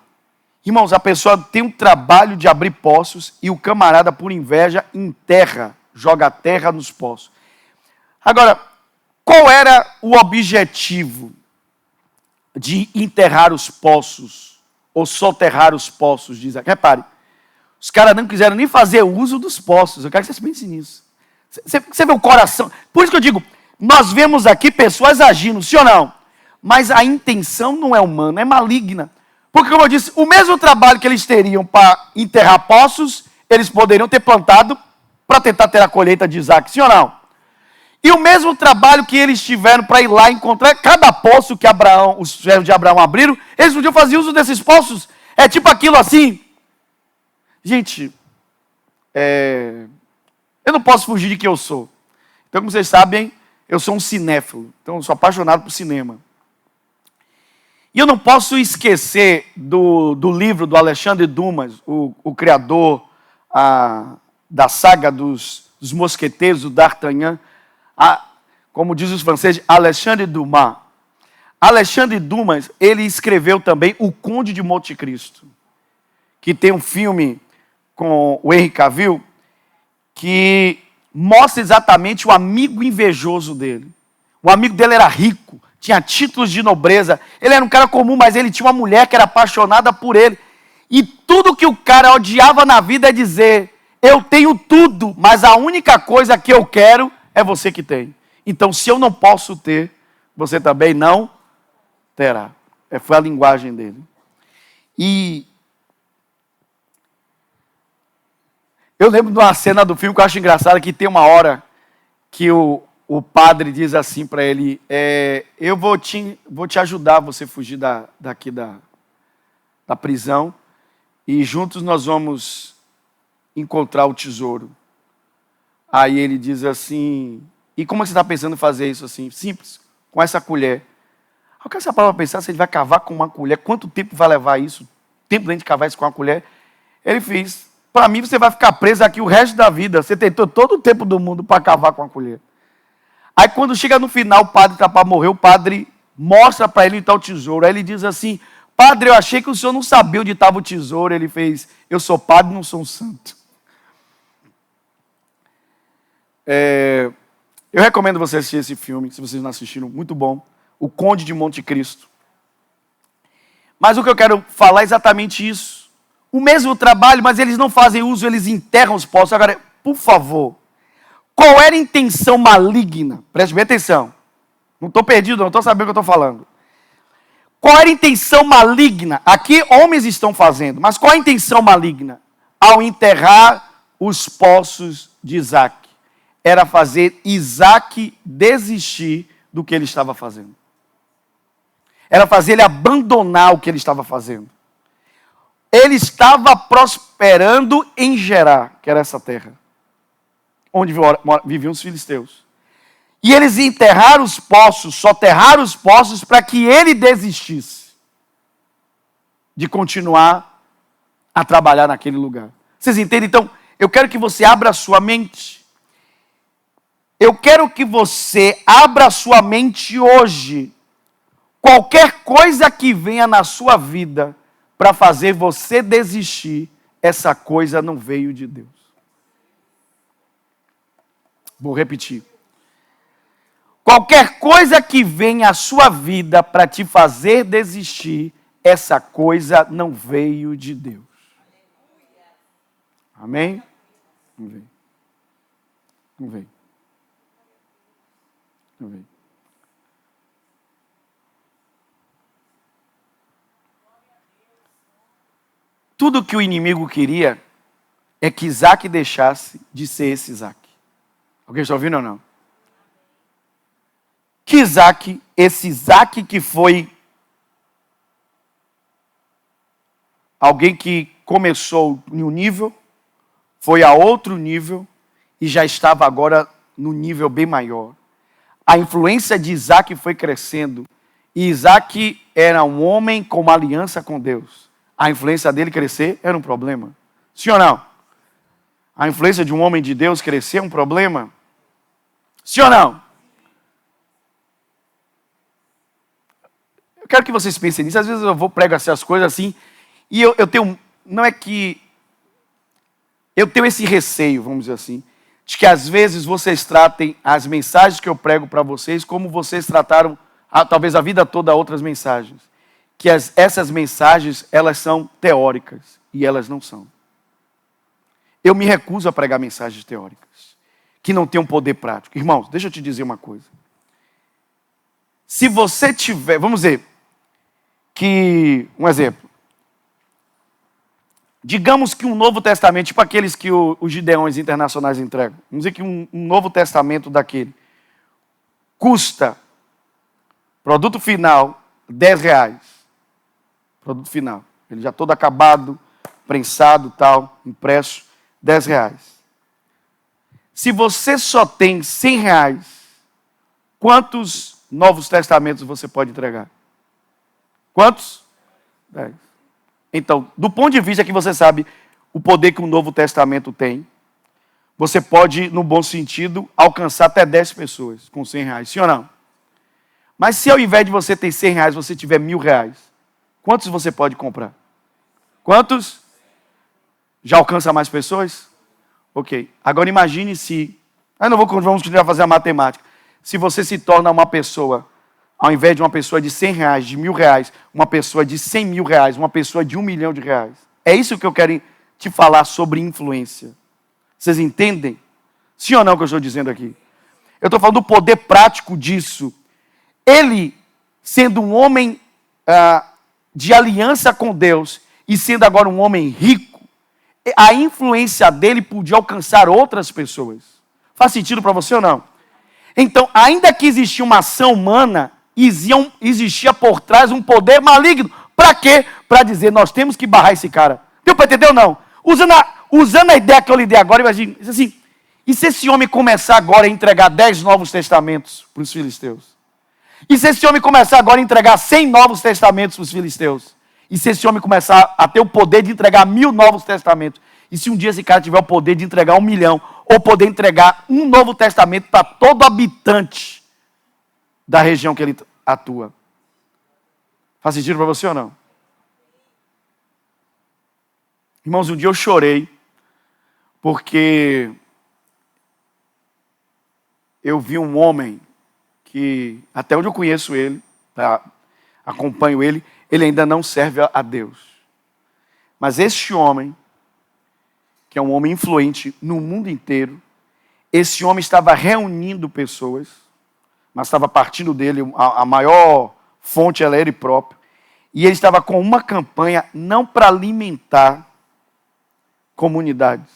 Irmãos, a pessoa tem um trabalho de abrir poços e o camarada, por inveja, enterra, joga terra nos poços. Agora, qual era o objetivo de enterrar os poços ou soterrar os poços de Isaac? Repare, os caras não quiseram nem fazer uso dos poços. Eu quero que vocês pensem nisso. Você vê o coração. Por isso que eu digo, nós vemos aqui pessoas agindo, sim ou não? Mas a intenção não é humana, é maligna. Porque, como eu disse, o mesmo trabalho que eles teriam para enterrar poços, eles poderiam ter plantado para tentar ter a colheita de Isaac, sim ou não? E o mesmo trabalho que eles tiveram para ir lá encontrar cada poço que Abraão, os servos de Abraão abriram, eles podiam fazer uso desses poços. É tipo aquilo assim. Gente, eu não posso fugir de quem eu sou. Então, como vocês sabem, eu sou um cinéfilo. Então, eu sou apaixonado por cinema. E eu não posso esquecer do livro do Alexandre Dumas, o criador da saga dos mosqueteiros, do D'Artagnan. Como diz os franceses, Alexandre Dumas. Alexandre Dumas, ele escreveu também O Conde de Monte Cristo, que tem um filme com o Henry Cavill, que mostra exatamente o amigo invejoso dele. O amigo dele era rico, tinha títulos de nobreza, ele era um cara comum, mas ele tinha uma mulher que era apaixonada por ele. E tudo que o cara odiava na vida é dizer, eu tenho tudo, mas a única coisa que eu quero é você que tem. Então, se eu não posso ter, você também não terá. Foi a linguagem dele. E eu lembro de uma cena do filme que eu acho engraçada, que tem uma hora que o o padre diz assim para ele, eu vou te ajudar a você fugir daqui da prisão, e juntos nós vamos encontrar o tesouro. Aí ele diz assim, e como é que você está pensando em fazer isso assim? Simples, com essa colher. Eu quero saber para pensar se ele vai cavar com uma colher, quanto tempo vai levar isso? Tempo da gente cavar isso com uma colher? Ele fez, para mim você vai ficar preso aqui o resto da vida, você tentou todo o tempo do mundo para cavar com a colher. Aí quando chega no final, o padre está para morrer, o padre mostra para ele onde está o tesouro. Aí ele diz assim, padre, eu achei que o senhor não sabia onde estava o tesouro. Ele fez, eu sou padre, não sou um santo. Eu recomendo você assistir esse filme, se vocês não assistiram, muito bom. O Conde de Monte Cristo. Mas o que eu quero falar é exatamente isso. O mesmo trabalho, mas eles não fazem uso, eles enterram os poços. Agora, por favor, qual era a intenção maligna? Preste bem atenção. Não estou perdido, não estou sabendo o que eu estou falando. Qual era a intenção maligna? Aqui homens estão fazendo, mas qual a intenção maligna? Ao enterrar os poços de Isaac. Era fazer Isaac desistir do que ele estava fazendo. Era fazer ele abandonar o que ele estava fazendo. Ele estava prosperando em Gerar, que era essa terra, onde viviam os filisteus. E eles enterraram os poços, soterraram os poços para que ele desistisse de continuar a trabalhar naquele lugar. Vocês entendem? Então, eu quero que você abra a sua mente. Eu quero que você abra a sua mente hoje. Qualquer coisa que venha na sua vida para fazer você desistir, essa coisa não veio de Deus. Vou repetir. Qualquer coisa que venha à sua vida para te fazer desistir, essa coisa não veio de Deus. Amém? Não veio. Não veio. Não veio. Tudo que o inimigo queria é que Isaac deixasse de ser esse Isaac. Alguém está ouvindo ou não? Que Isaac, esse Isaac que foi alguém que começou em um nível, foi a outro nível e já estava agora no nível bem maior. A influência de Isaac foi crescendo e Isaac era um homem com uma aliança com Deus. A influência dele crescer era um problema. Sim ou não? A influência de um homem de Deus crescer é um problema? Sim ou não? Eu quero que vocês pensem nisso. Às vezes eu vou pregar essas coisas assim, e eu tenho, não é que, eu tenho esse receio, vamos dizer assim, de que às vezes vocês tratem as mensagens que eu prego para vocês como vocês trataram, talvez a vida toda, outras mensagens. Que essas mensagens, elas são teóricas, e elas não são. Eu me recuso a pregar mensagens teóricas, que não têm um poder prático. Irmãos, deixa eu te dizer uma coisa. Se você tiver, vamos dizer, um exemplo. Digamos que um Novo Testamento, tipo aqueles que os Gideões internacionais entregam. Vamos dizer que um Novo Testamento daquele custa, produto final, R$10. Produto final. Ele já todo acabado, prensado, tal, impresso, R$10. Se você só tem R$100, quantos Novos Testamentos você pode entregar? Quantos? 10. Então, do ponto de vista que você sabe o poder que o Novo Testamento tem, você pode, no bom sentido, alcançar até 10 pessoas com R$100. Sim ou não? Mas se ao invés de você ter R$100, você tiver R$1.000, quantos você pode comprar? Quantos? Já alcança mais pessoas? Ok. Agora imagine se... vamos continuar a fazer a matemática. Se você se torna uma pessoa, ao invés de uma pessoa de R$100, de R$1.000, uma pessoa de R$100.000, uma pessoa de R$1 milhão. É isso que eu quero te falar sobre influência. Vocês entendem? Sim ou não o que eu estou dizendo aqui? Eu estou falando do poder prático disso. Ele, sendo um homem de aliança com Deus e sendo agora um homem rico, a influência dele podia alcançar outras pessoas. Faz sentido para você ou não? Então, ainda que existia uma ação humana, existia por trás um poder maligno. Para quê? Para dizer, nós temos que barrar esse cara. Deu para entender ou não? Usando a ideia que eu lhe dei agora, imagine, assim, e se esse homem começar agora a entregar 10 novos testamentos para os filisteus? E se esse homem começar agora a entregar 100 novos testamentos para os filisteus? E se esse homem começar a ter o poder de entregar 1000 novos testamentos? E se um dia esse cara tiver o poder de entregar 1 milhão, ou poder entregar um novo testamento para todo habitante da região que ele atua? Faz sentido para você ou não? Irmãos, um dia eu chorei, porque eu vi um homem que, até onde eu conheço ele, acompanho ele, ele ainda não serve a Deus. Mas este homem, que é um homem influente no mundo inteiro, esse homem estava reunindo pessoas, mas estava partindo dele, a maior fonte era ele próprio, e ele estava com uma campanha não para alimentar comunidades,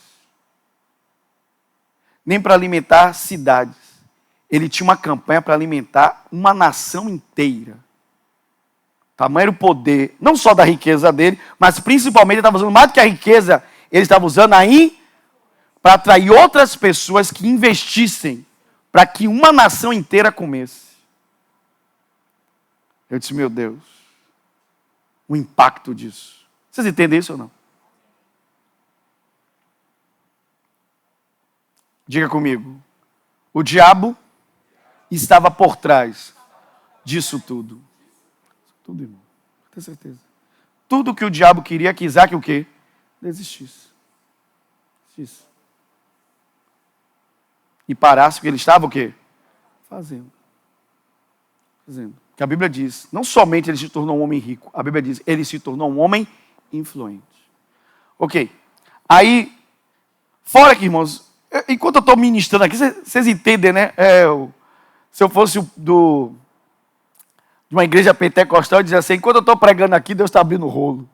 nem para alimentar cidades. Ele tinha uma campanha para alimentar uma nação inteira. Tamanho era o poder, não só da riqueza dele, mas principalmente ele estava usando mais do que a riqueza, ele estava usando aí para atrair outras pessoas que investissem para que uma nação inteira comesse. Eu disse, meu Deus, o impacto disso. Vocês entendem isso ou não? Diga comigo, o diabo estava por trás disso tudo. Tudo, irmão, tenho certeza. Tudo que o diabo queria que Isaac o quê? Desistisse. E parasse o que ele estava o quê? Fazendo. Porque a Bíblia diz, não somente ele se tornou um homem rico, a Bíblia diz, ele se tornou um homem influente. Ok. Aí, fora que, irmãos, enquanto eu estou ministrando aqui, vocês entendem, né? Se eu fosse de uma igreja pentecostal, eu dizia assim, enquanto eu estou pregando aqui, Deus está abrindo o rolo.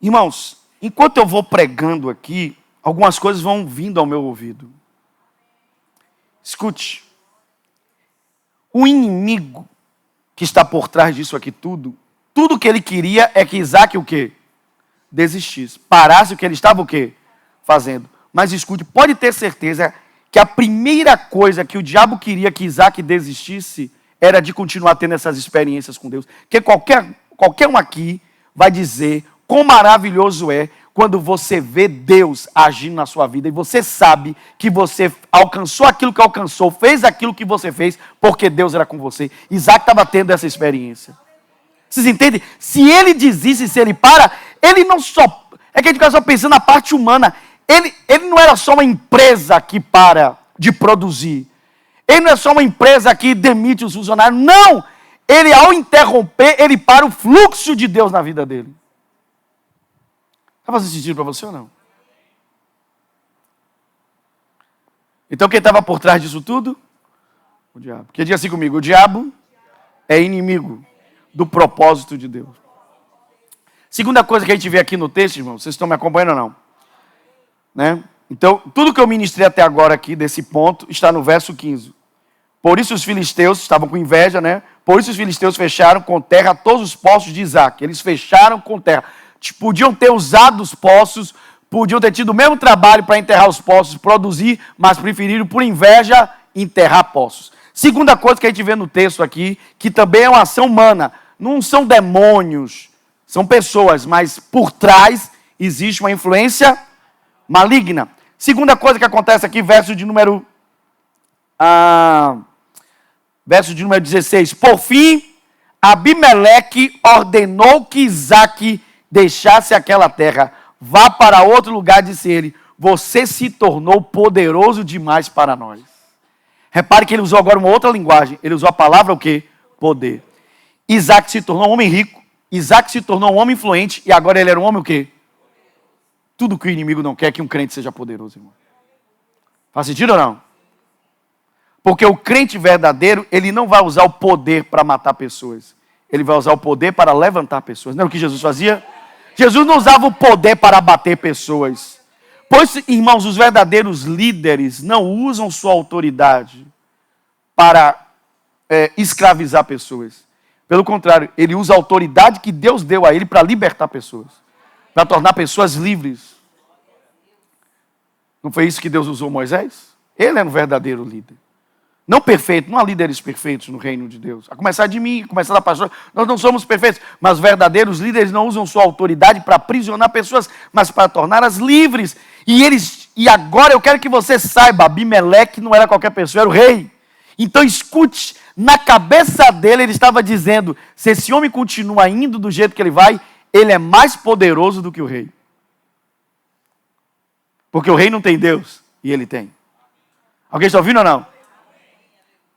Irmãos, enquanto eu vou pregando aqui, algumas coisas vão vindo ao meu ouvido. Escute. O inimigo que está por trás disso aqui tudo que ele queria é que Isaac o quê? Desistisse. Parasse o que ele estava o quê? Fazendo. Mas escute, pode ter certeza que a primeira coisa que o diabo queria que Isaac desistisse era de continuar tendo essas experiências com Deus. Porque qualquer um aqui vai dizer quão maravilhoso é quando você vê Deus agindo na sua vida e você sabe que você alcançou aquilo que alcançou, fez aquilo que você fez, porque Deus era com você. Isaac estava tendo essa experiência. Vocês entendem? Se ele desiste, se ele para, ele não só... É que a gente fica só pensando na parte humana. Ele não era só uma empresa que para de produzir. Ele não é só uma empresa que demite os funcionários. Não! Ele, ao interromper, ele para o fluxo de Deus na vida dele. Está fazendo sentido para você ou não? Então quem estava por trás disso tudo? O diabo. Porque diga assim comigo, o diabo é inimigo do propósito de Deus. Segunda coisa que a gente vê aqui no texto, irmão, vocês estão me acompanhando ou não? Né? Então, tudo que eu ministrei até agora aqui, desse ponto, está no verso 15. Por isso os filisteus estavam com inveja, né? Por isso os filisteus fecharam com terra todos os poços de Isaac. Eles fecharam com terra. Podiam ter usado os poços, podiam ter tido o mesmo trabalho para enterrar os poços, produzir, mas preferiram, por inveja, enterrar poços. Segunda coisa que a gente vê no texto aqui, que também é uma ação humana. Não são demônios, são pessoas, mas por trás existe uma influência maligna. Segunda coisa que acontece aqui, verso de número 16. Por fim, Abimeleque ordenou que Isaac deixasse aquela terra. Vá para outro lugar, disse ele. Você se tornou poderoso demais para nós. Repare que ele usou agora uma outra linguagem. Ele usou a palavra o quê? Poder. Isaac se tornou um homem rico. Isaac se tornou um homem influente. E agora ele era um homem o quê? Tudo que o inimigo não quer é que um crente seja poderoso, irmão. Faz sentido ou não? Porque o crente verdadeiro, ele não vai usar o poder para matar pessoas. Ele vai usar o poder para levantar pessoas. Não é o que Jesus fazia? Jesus não usava o poder para abater pessoas. Pois, irmãos, os verdadeiros líderes não usam sua autoridade para escravizar pessoas. Pelo contrário, ele usa a autoridade que Deus deu a ele para libertar pessoas, para tornar pessoas livres. Não foi isso que Deus usou Moisés? Ele era um verdadeiro líder. Não perfeito, não há líderes perfeitos no reino de Deus. A começar de mim, a começar da pastora, nós não somos perfeitos, mas verdadeiros líderes não usam sua autoridade para aprisionar pessoas, mas para torná-las livres. E agora eu quero que você saiba, Abimeleque não era qualquer pessoa, era o rei. Então escute, na cabeça dele ele estava dizendo, se esse homem continua indo do jeito que ele vai, ele é mais poderoso do que o rei. Porque o rei não tem Deus, e ele tem. Alguém está ouvindo ou não?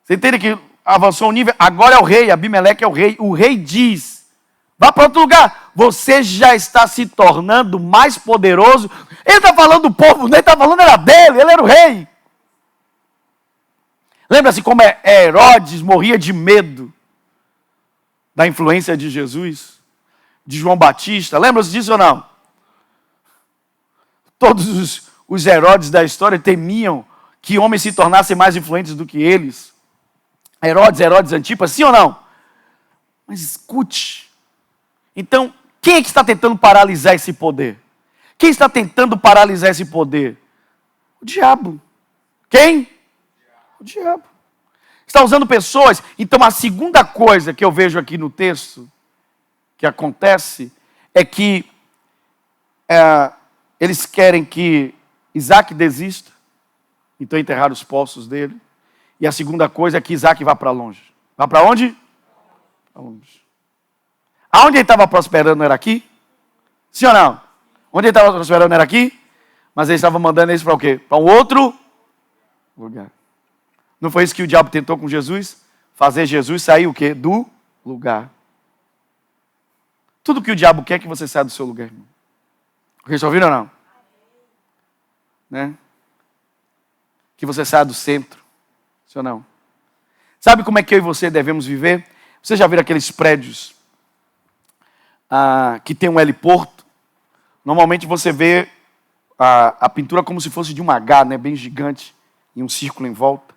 Você entende que avançou um nível? Agora é o rei, Abimeleque é o rei. O rei diz, vá para outro lugar. Você já está se tornando mais poderoso. Ele está falando do povo, nem está falando era dele, ele era o rei. Lembra-se como Herodes morria de medo da influência de Jesus, de João Batista? Lembra-se disso ou não? Todos os Herodes da história temiam que homens se tornassem mais influentes do que eles. Herodes Antipas, sim ou não? Mas escute. Então, quem é que está tentando paralisar esse poder? Quem está tentando paralisar esse poder? O diabo. Quem? O diabo. Está usando pessoas. Então, a segunda coisa que eu vejo aqui no texto, que acontece, é que eles querem que Isaac desista. Então, enterrar os poços dele. E a segunda coisa é que Isaac vá para longe. Vá para onde? Para longe. Aonde ele estava prosperando era aqui? Sim ou não? Onde ele estava prosperando era aqui? Mas ele estava mandando eles para o quê? Para um outro lugar. Não foi isso que o diabo tentou com Jesus? Fazer Jesus sair o quê? Do lugar. Tudo que o diabo quer é que você saia do seu lugar, irmão. Vocês estão ouvindo ou não? Né? Que você saia do centro. Sim ou não? Sabe como é que eu e você devemos viver? Você já viu aqueles prédios que tem um heliporto? Normalmente você vê a pintura como se fosse de um H, né, bem gigante, e um círculo em volta.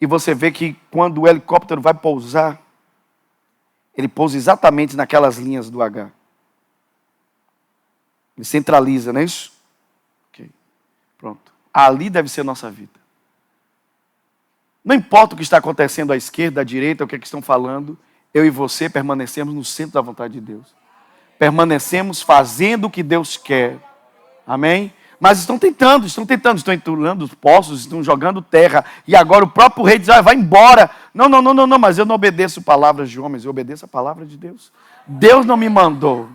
E você vê que quando o helicóptero vai pousar, ele pousa exatamente naquelas linhas do H. Ele centraliza, não é isso? Ok. Pronto. Ali deve ser a nossa vida. Não importa o que está acontecendo à esquerda, à direita, o que é que estão falando, eu e você permanecemos no centro da vontade de Deus. Permanecemos fazendo o que Deus quer. Amém? Mas estão tentando, estão entulhando os poços, estão jogando terra. E agora o próprio rei diz, vai embora. Não, mas eu não obedeço palavras de homens, eu obedeço a palavra de Deus. Deus não me mandou.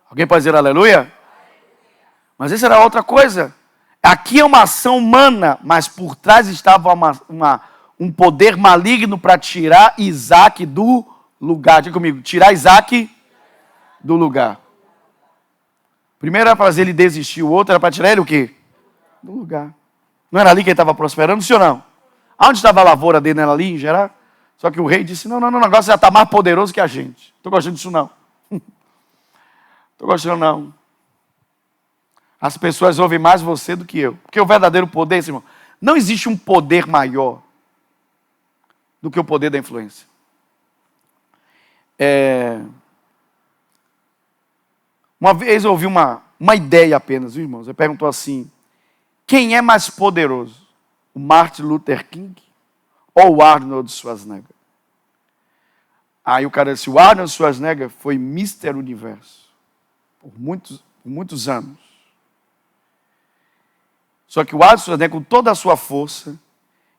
Alguém pode dizer aleluia? Mas essa era outra coisa. Aqui é uma ação humana, mas por trás estava um poder maligno para tirar Isaac do lugar. Diga comigo, tirar Isaac do lugar. Primeiro era para fazer ele desistir, o outro era para tirar ele o quê? Do lugar. Não era ali que ele estava prosperando, sim ou não? Aonde estava a lavoura dele? Era ali em Gerar? Só que o rei disse, não, o negócio já está mais poderoso que a gente. Estou gostando disso não. Estou gostando não. As pessoas ouvem mais você do que eu. Porque o verdadeiro poder, irmão, não existe um poder maior do que o poder da influência. Uma vez eu ouvi uma ideia apenas, viu, irmãos? Ele perguntou assim, quem é mais poderoso? O Martin Luther King ou o Arnold Schwarzenegger? Aí o cara disse, o Arnold Schwarzenegger foi Mr. Universo. Por muitos anos. Só que o Arnold Schwarzenegger, com toda a sua força,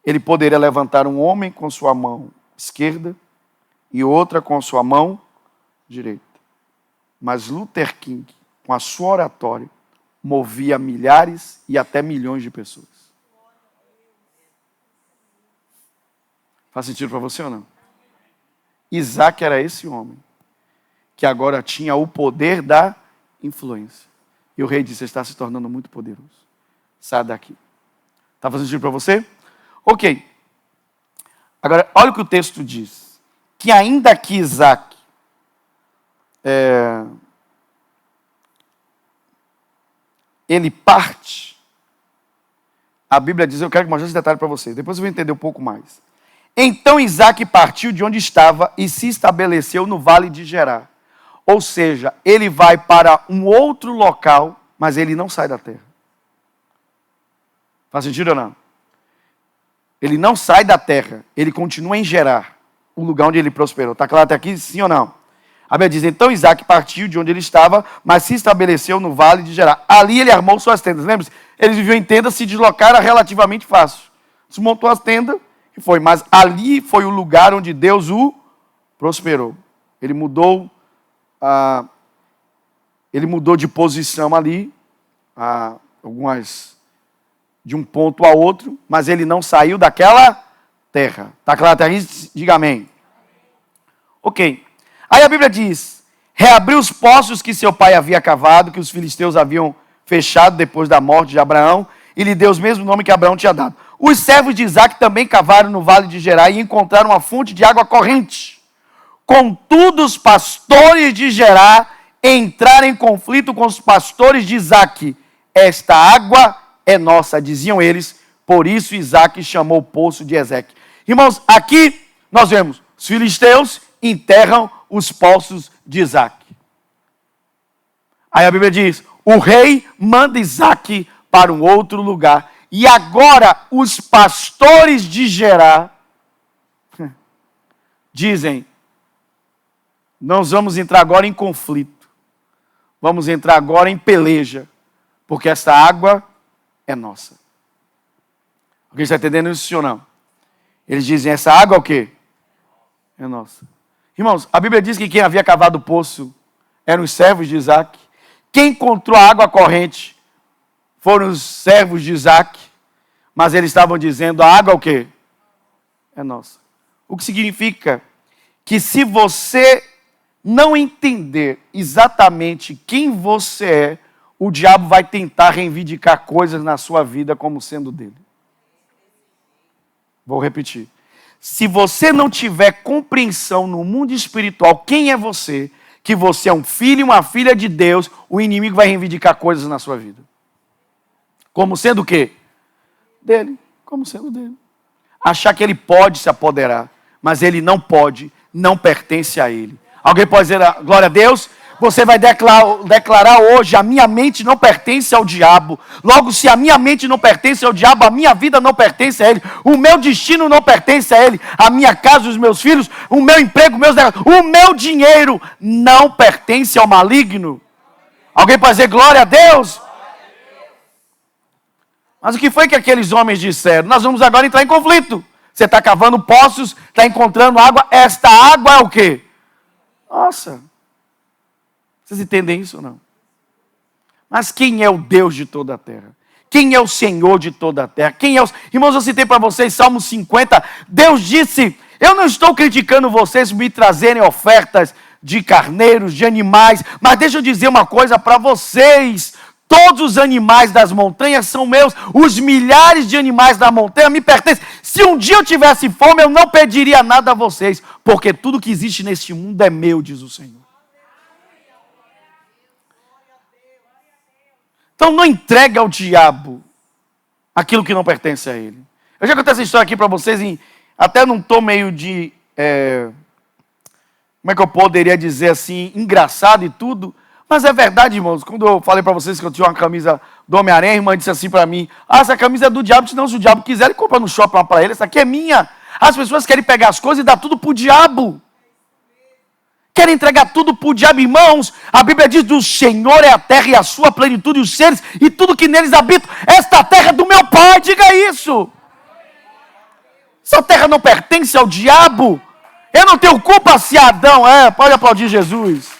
ele poderia levantar um homem com sua mão esquerda e outra com sua mão direita. Mas Luther King, com a sua oratória, movia milhares e até milhões de pessoas. Faz sentido para você ou não? Isaac era esse homem, que agora tinha o poder da influência. E o rei disse, está se tornando muito poderoso. Sai daqui. Está fazendo sentido para você? Ok. Agora, olha o que o texto diz. Que ainda que Isaac ele parte, a Bíblia diz, eu quero mostrar esse detalhe para vocês, depois eu vou entender um pouco mais. Então Isaac partiu de onde estava e se estabeleceu no vale de Gerar. Ou seja, ele vai para um outro local, mas ele não sai da terra. Faz sentido ou não? Ele não sai da terra, ele continua em Gerar, o lugar onde ele prosperou. Está claro até aqui, sim ou não? A Bíblia diz, então Isaac partiu de onde ele estava, mas se estabeleceu no vale de Gerar. Ali ele armou suas tendas. Lembra-se? Eles viviam em tendas, se deslocar era relativamente fácil. Desmontou as tendas e foi. Mas ali foi o lugar onde Deus o prosperou. Ele mudou de posição ali, de um ponto a outro, mas ele não saiu daquela terra. Está claro até aí? Diga amém. Ok. Aí a Bíblia diz, reabriu os poços que seu pai havia cavado, que os filisteus haviam fechado depois da morte de Abraão, e lhe deu o mesmo nome que Abraão tinha dado. Os servos de Isaac também cavaram no vale de Gerar e encontraram uma fonte de água corrente. Contudo, os pastores de Gerar entraram em conflito com os pastores de Isaac. Esta água é nossa, diziam eles, por isso Isaac chamou o poço de Ezeque. Irmãos, aqui nós vemos, os filisteus enterram os poços de Isaac. Aí a Bíblia diz, o rei manda Isaac para um outro lugar. E agora os pastores de Gerar dizem, nós vamos entrar agora em conflito. Vamos entrar agora em peleja. Porque essa água é nossa. Alguém está entendendo isso, sim ou não? Eles dizem, essa água é o quê? É nossa. Irmãos, a Bíblia diz que quem havia cavado o poço eram os servos de Isaac. Quem encontrou a água corrente foram os servos de Isaac. Mas eles estavam dizendo, a água é o quê? É nossa. O que significa que se você não entender exatamente quem você é, o diabo vai tentar reivindicar coisas na sua vida como sendo dele. Vou repetir. Se você não tiver compreensão no mundo espiritual, quem é você, que você é um filho e uma filha de Deus, o inimigo vai reivindicar coisas na sua vida. Como sendo o quê? Dele. Como sendo dele. Achar que ele pode se apoderar, mas ele não pode, não pertence a ele. Alguém pode dizer, glória a Deus? Você vai declarar hoje, a minha mente não pertence ao diabo. Logo, se a minha mente não pertence ao diabo, a minha vida não pertence a ele. O meu destino não pertence a ele. A minha casa, os meus filhos, o meu emprego, meus negócios, o meu dinheiro não pertence ao maligno. Alguém pode dizer glória a Deus? Mas o que foi que aqueles homens disseram? Nós vamos agora entrar em conflito. Você está cavando poços, está encontrando água. Esta água é o quê? Nossa. Vocês entendem isso ou não? Mas quem é o Deus de toda a terra? Quem é o Senhor de toda a terra? Quem é o... Irmãos, eu citei para vocês Salmo 50. Deus disse, eu não estou criticando vocês por me trazerem ofertas de carneiros, de animais, mas deixa eu dizer uma coisa para vocês. Todos os animais das montanhas são meus. Os milhares de animais da montanha me pertencem. Se um dia eu tivesse fome, eu não pediria nada a vocês, porque tudo que existe neste mundo é meu, diz o Senhor. Então não entregue ao diabo aquilo que não pertence a ele. Eu já contei essa história aqui para vocês, até num tom meio de, como é que eu poderia dizer assim, engraçado e tudo. Mas é verdade, irmãos. Quando eu falei para vocês que eu tinha uma camisa do Homem-Aranha, a irmã disse assim para mim, essa camisa é do diabo, senão se o diabo quiser, ele compra no shopping lá para ele, essa aqui é minha. As pessoas querem pegar as coisas e dar tudo para o diabo. Querem entregar tudo para o diabo, irmãos. A Bíblia diz, do Senhor é a terra e a sua plenitude, os seres e tudo que neles habita. Esta terra é do meu Pai, diga isso. Essa terra não pertence ao diabo. Eu não tenho culpa se Adão pode aplaudir Jesus.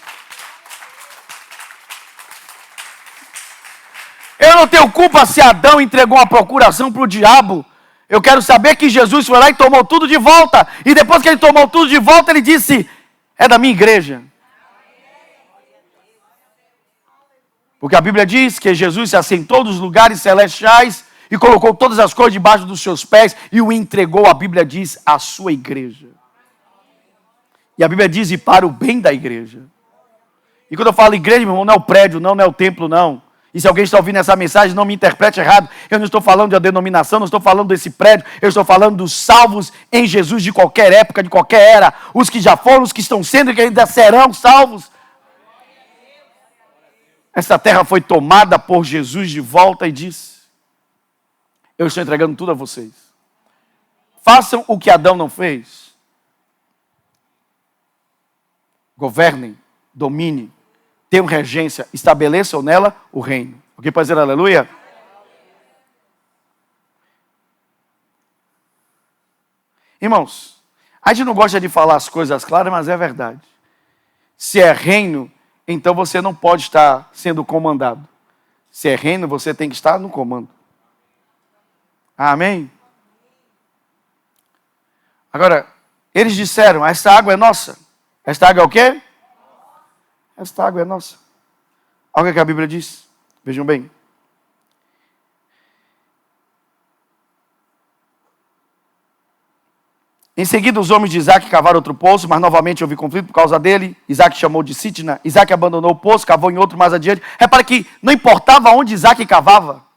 Eu não tenho culpa se Adão entregou uma procuração para o diabo. Eu quero saber que Jesus foi lá e tomou tudo de volta. E depois que ele tomou tudo de volta, ele disse, é da minha igreja. Porque a Bíblia diz que Jesus se assentou dos lugares celestiais e colocou todas as coisas debaixo dos seus pés e o entregou, a Bíblia diz, à sua igreja. E a Bíblia diz, e para o bem da igreja. E quando eu falo igreja, meu irmão, não é o prédio, não é o templo, não. E se alguém está ouvindo essa mensagem, não me interprete errado. Eu não estou falando de uma denominação, não estou falando desse prédio. Eu estou falando dos salvos em Jesus de qualquer época, de qualquer era. Os que já foram, os que estão sendo e que ainda serão salvos. Essa terra foi tomada por Jesus de volta e disse: eu estou entregando tudo a vocês. Façam o que Adão não fez. Governem, dominem. Tenham regência, estabeleçam nela o reino. Ok, pode dizer aleluia? Irmãos, a gente não gosta de falar as coisas claras, mas é verdade. Se é reino, então você não pode estar sendo comandado. Se é reino, você tem que estar no comando. Amém? Agora, eles disseram: esta água é nossa. Esta água é o quê? Esta água é nossa. Olha o que a Bíblia diz. Vejam bem. Em seguida, os homens de Isaac cavaram outro poço, mas novamente houve conflito por causa dele. Isaac chamou de Sitna. Isaac abandonou o poço, cavou em outro mais adiante. Repara que não importava onde Isaac cavava.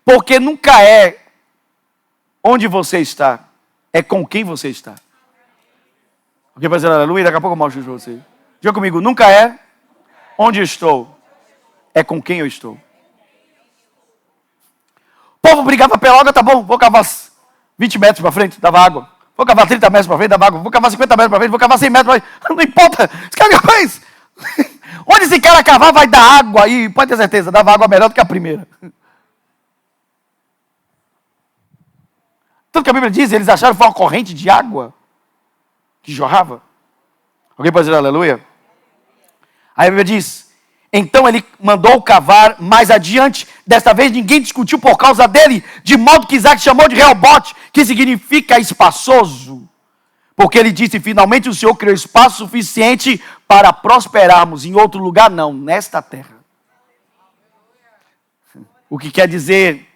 Porque nunca é onde você está, é com quem você está. Ok, vai dizer aleluia? Daqui a pouco eu mostro para você. Diga comigo: nunca é onde eu estou, é com quem eu estou. O povo brigava pela água, tá bom, vou cavar 20 metros para frente, dava água. Vou cavar 30 metros para frente, dava água. Vou cavar 50 metros para frente, vou cavar 100 metros para frente. Não importa, esse cara faz. Onde esse cara cavar vai dar água, e pode ter certeza, dava água melhor do que a primeira. Tanto que a Bíblia diz, eles acharam que foi uma corrente de água que jorrava. Alguém pode dizer aleluia? Aí a Bíblia diz: então ele mandou cavar mais adiante. Desta vez ninguém discutiu por causa dele, de modo que Isaac chamou de Reobote, que significa espaçoso. Porque ele disse: finalmente o Senhor criou espaço suficiente para prosperarmos. Em outro lugar não, nesta terra. O que quer dizer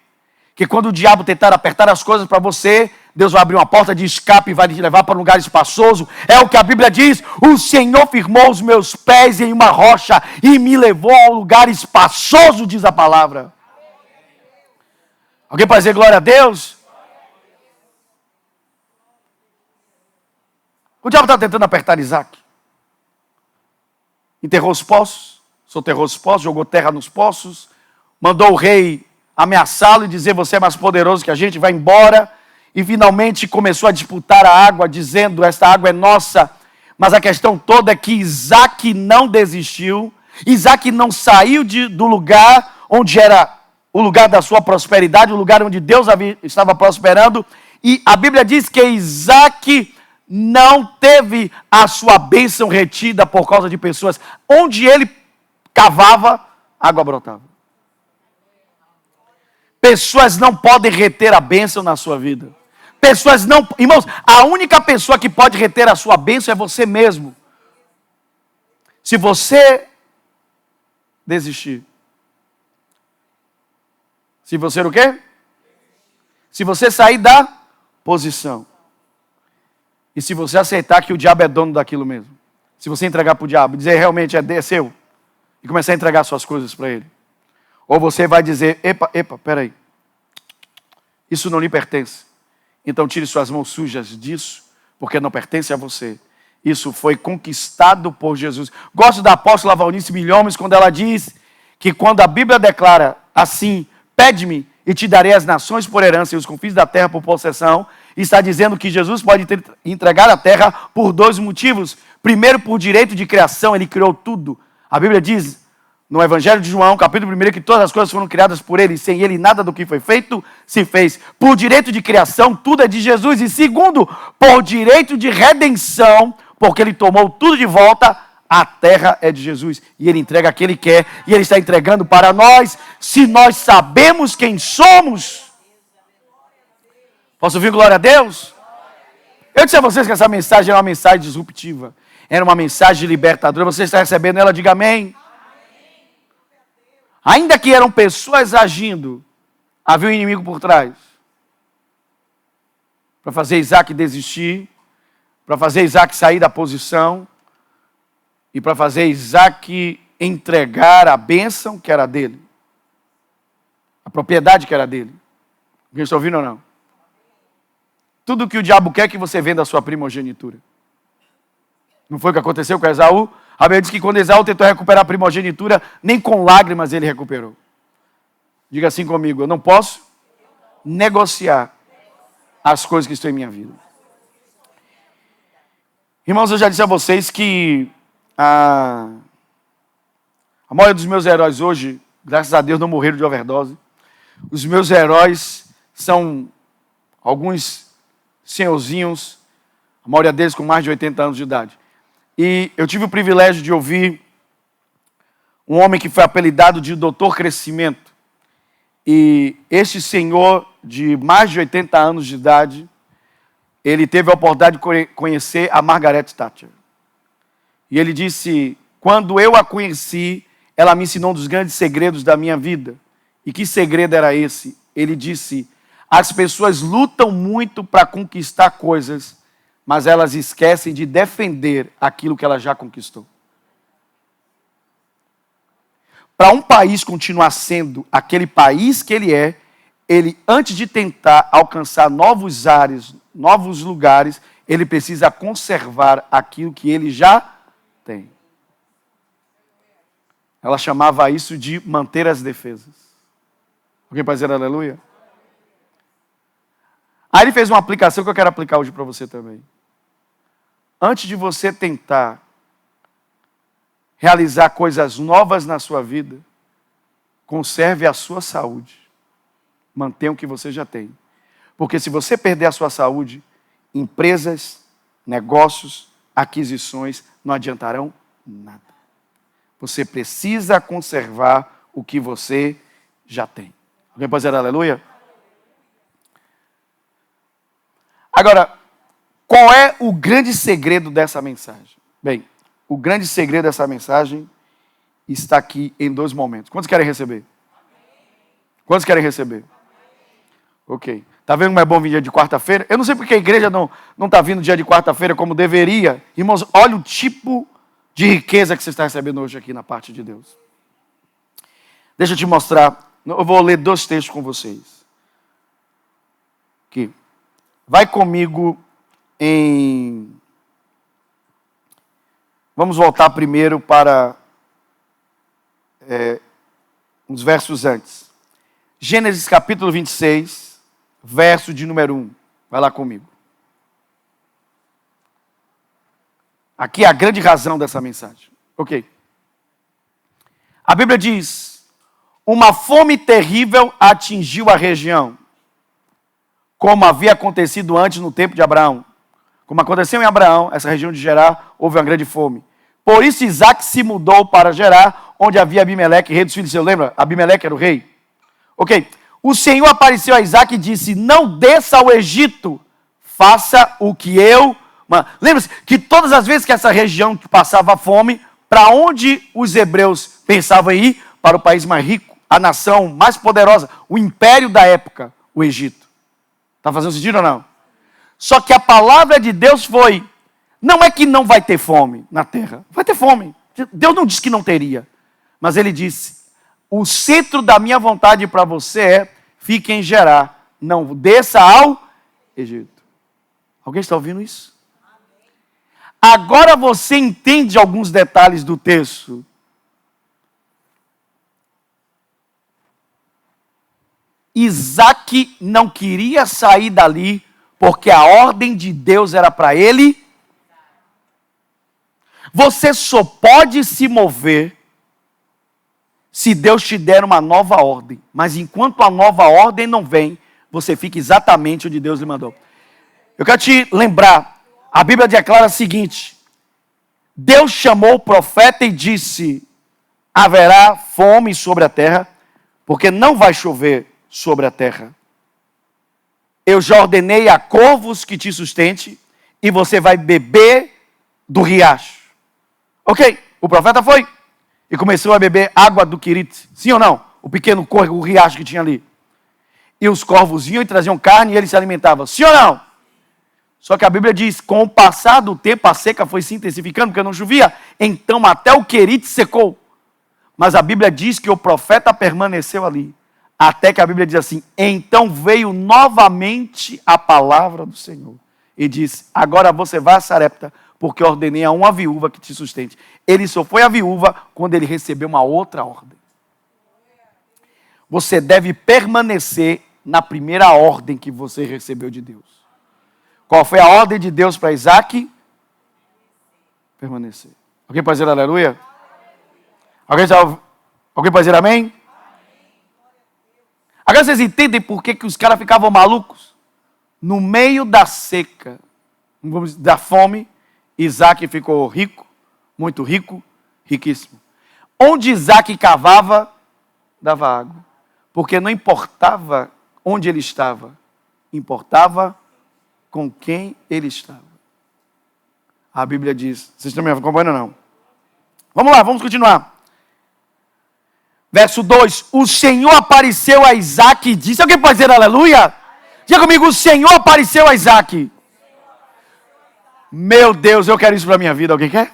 que quando o diabo tentar apertar as coisas para você, Deus vai abrir uma porta de escape e vai te levar para um lugar espaçoso. É o que a Bíblia diz: o Senhor firmou os meus pés em uma rocha e me levou a um lugar espaçoso, diz a palavra. Alguém pode dizer glória a Deus? O diabo está tentando apertar Isaac. Enterrou os poços, soterrou os poços, jogou terra nos poços, mandou o rei ameaçá-lo e dizer: você é mais poderoso que a gente, vai embora. E finalmente começou a disputar a água, dizendo: esta água é nossa. Mas a questão toda é que Isaac não desistiu. Isaac não saiu do lugar onde era o lugar da sua prosperidade, o lugar onde Deus estava prosperando. E a Bíblia diz que Isaac não teve a sua bênção retida por causa de pessoas. Onde ele cavava, água brotava. Pessoas não podem reter a bênção na sua vida. Pessoas não... Irmãos, a única pessoa que pode reter a sua bênção é você mesmo. Se você desistir. Se você o quê? Se você sair da posição. E se você aceitar que o diabo é dono daquilo mesmo. Se você entregar para o diabo e dizer: realmente é seu. E começar a entregar suas coisas para ele. Ou você vai dizer: epa, peraí. Isso não lhe pertence. Então tire suas mãos sujas disso, porque não pertence a você. Isso foi conquistado por Jesus. Gosto da apóstola Valnice Milhomes, quando ela diz que quando a Bíblia declara assim: pede-me e te darei as nações por herança e os confins da terra por possessão, está dizendo que Jesus pode entregar a terra por dois motivos. Primeiro, por direito de criação, ele criou tudo. A Bíblia diz no Evangelho de João, capítulo 1, que todas as coisas foram criadas por ele, e sem ele nada do que foi feito se fez. Por direito de criação, tudo é de Jesus. E segundo, por direito de redenção, porque ele tomou tudo de volta, a terra é de Jesus. E ele entrega a quem ele quer, e ele está entregando para nós, se nós sabemos quem somos. Posso ouvir glória a Deus? Eu disse a vocês que essa mensagem era uma mensagem disruptiva. Era uma mensagem libertadora. Você está recebendo ela? Diga amém. Ainda que eram pessoas agindo, havia um inimigo por trás. Para fazer Isaac desistir, para fazer Isaac sair da posição, e para fazer Isaac entregar a bênção que era dele, a propriedade que era dele. Alguém está ouvindo ou não? Tudo que o diabo quer que você venda a sua primogenitura. Não foi o que aconteceu com Esaú? A Bíblia diz que quando Esaú tentou recuperar a primogenitura, nem com lágrimas ele recuperou. Diga assim comigo: eu não posso negociar as coisas que estão em minha vida. Irmãos, eu já disse a vocês que a maioria dos meus heróis hoje, graças a Deus, não morreram de overdose. Os meus heróis são alguns senhorzinhos, a maioria deles com mais de 80 anos de idade. E eu tive o privilégio de ouvir um homem que foi apelidado de Doutor Crescimento. E este senhor de mais de 80 anos de idade, ele teve a oportunidade de conhecer a Margaret Thatcher. E ele disse: quando eu a conheci, ela me ensinou um dos grandes segredos da minha vida. E que segredo era esse? Ele disse: as pessoas lutam muito para conquistar coisas, mas elas esquecem de defender aquilo que ela já conquistou. Para um país continuar sendo aquele país que ele é, ele, antes de tentar alcançar novos ares, novos lugares, ele precisa conservar aquilo que ele já tem. Ela chamava isso de manter as defesas. Alguém pode dizer aleluia? Aí ele fez uma aplicação que eu quero aplicar hoje para você também. Antes de você tentar realizar coisas novas na sua vida, conserve a sua saúde. Mantenha o que você já tem. Porque se você perder a sua saúde, empresas, negócios, aquisições não adiantarão nada. Você precisa conservar o que você já tem. Alguém pode dizer aleluia? Agora, qual é o grande segredo dessa mensagem? Bem, o grande segredo dessa mensagem está aqui em dois momentos. Quantos querem receber? Quantos querem receber? Ok. Está vendo como é bom vir dia de quarta-feira? Eu não sei porque a igreja não está vindo dia de quarta-feira como deveria. Irmãos, olha o tipo de riqueza que você está recebendo hoje aqui na parte de Deus. Deixa eu te mostrar. Eu vou ler 2 textos com vocês. Aqui. Vai comigo em... Vamos voltar primeiro para uns versos antes. Gênesis capítulo 26, verso de número 1. Vai lá comigo. Aqui é a grande razão dessa mensagem. Ok. A Bíblia diz: uma fome terrível atingiu a região, como havia acontecido antes no tempo de Abraão. Como aconteceu em Abraão, essa região de Gerar, houve uma grande fome. Por isso Isaac se mudou para Gerar, onde havia Abimeleque, rei dos filhos seus. Lembra? Abimeleque era o rei. Ok. O Senhor apareceu a Isaac e disse: não desça ao Egito, faça o que eu... Lembra-se que todas as vezes que essa região passava fome, para onde os hebreus pensavam em ir? Para o país mais rico, a nação mais poderosa, o império da época, o Egito. Está fazendo sentido ou não? Só que a palavra de Deus foi: não é que não vai ter fome na terra, vai ter fome. Deus não disse que não teria, mas ele disse: o centro da minha vontade para você é, fique em Gerar, não desça ao Egito. Alguém está ouvindo isso? Agora você entende alguns detalhes do texto. Isaac não queria sair dali, porque a ordem de Deus era para ele. Você só pode se mover se Deus te der uma nova ordem. Mas enquanto a nova ordem não vem, você fica exatamente onde Deus lhe mandou. Eu quero te lembrar, a Bíblia declara o seguinte: Deus chamou o profeta e disse: haverá fome sobre a terra, porque não vai chover sobre a terra. Eu já ordenei a corvos que te sustente, e você vai beber do riacho. Ok, o profeta foi e começou a beber água do Querite. Sim ou não? O pequeno córrego, o riacho que tinha ali. E os corvos vinham e traziam carne e ele se alimentava. Sim ou não? Só que a Bíblia diz: com o passar do tempo, a seca foi se intensificando, porque não chovia. então até o querite secou. Mas a Bíblia diz que o profeta permaneceu ali. Até que a Bíblia diz assim, então veio novamente a palavra do Senhor. E disse, agora você vai a Sarepta, porque eu ordenei a uma viúva que te sustente. Ele só foi a viúva quando ele recebeu uma outra ordem. Você deve permanecer na primeira ordem que você recebeu de Deus. Qual foi a ordem de Deus para Isaac? Permanecer. Alguém pode dizer aleluia? Alguém pode dizer amém? Agora vocês entendem por que os caras ficavam malucos? No meio da seca, da fome, Isaac ficou rico, muito rico, riquíssimo. Onde Isaac cavava, dava água. Porque não importava onde ele estava, importava com quem ele estava. A Bíblia diz, vocês estão me acompanhando ou não? Vamos lá, vamos continuar. Verso 2, o Senhor apareceu a Isaac e disse, alguém pode dizer aleluia? Diga comigo, o Senhor apareceu a Isaac. Meu Deus, eu quero isso para a minha vida, alguém quer?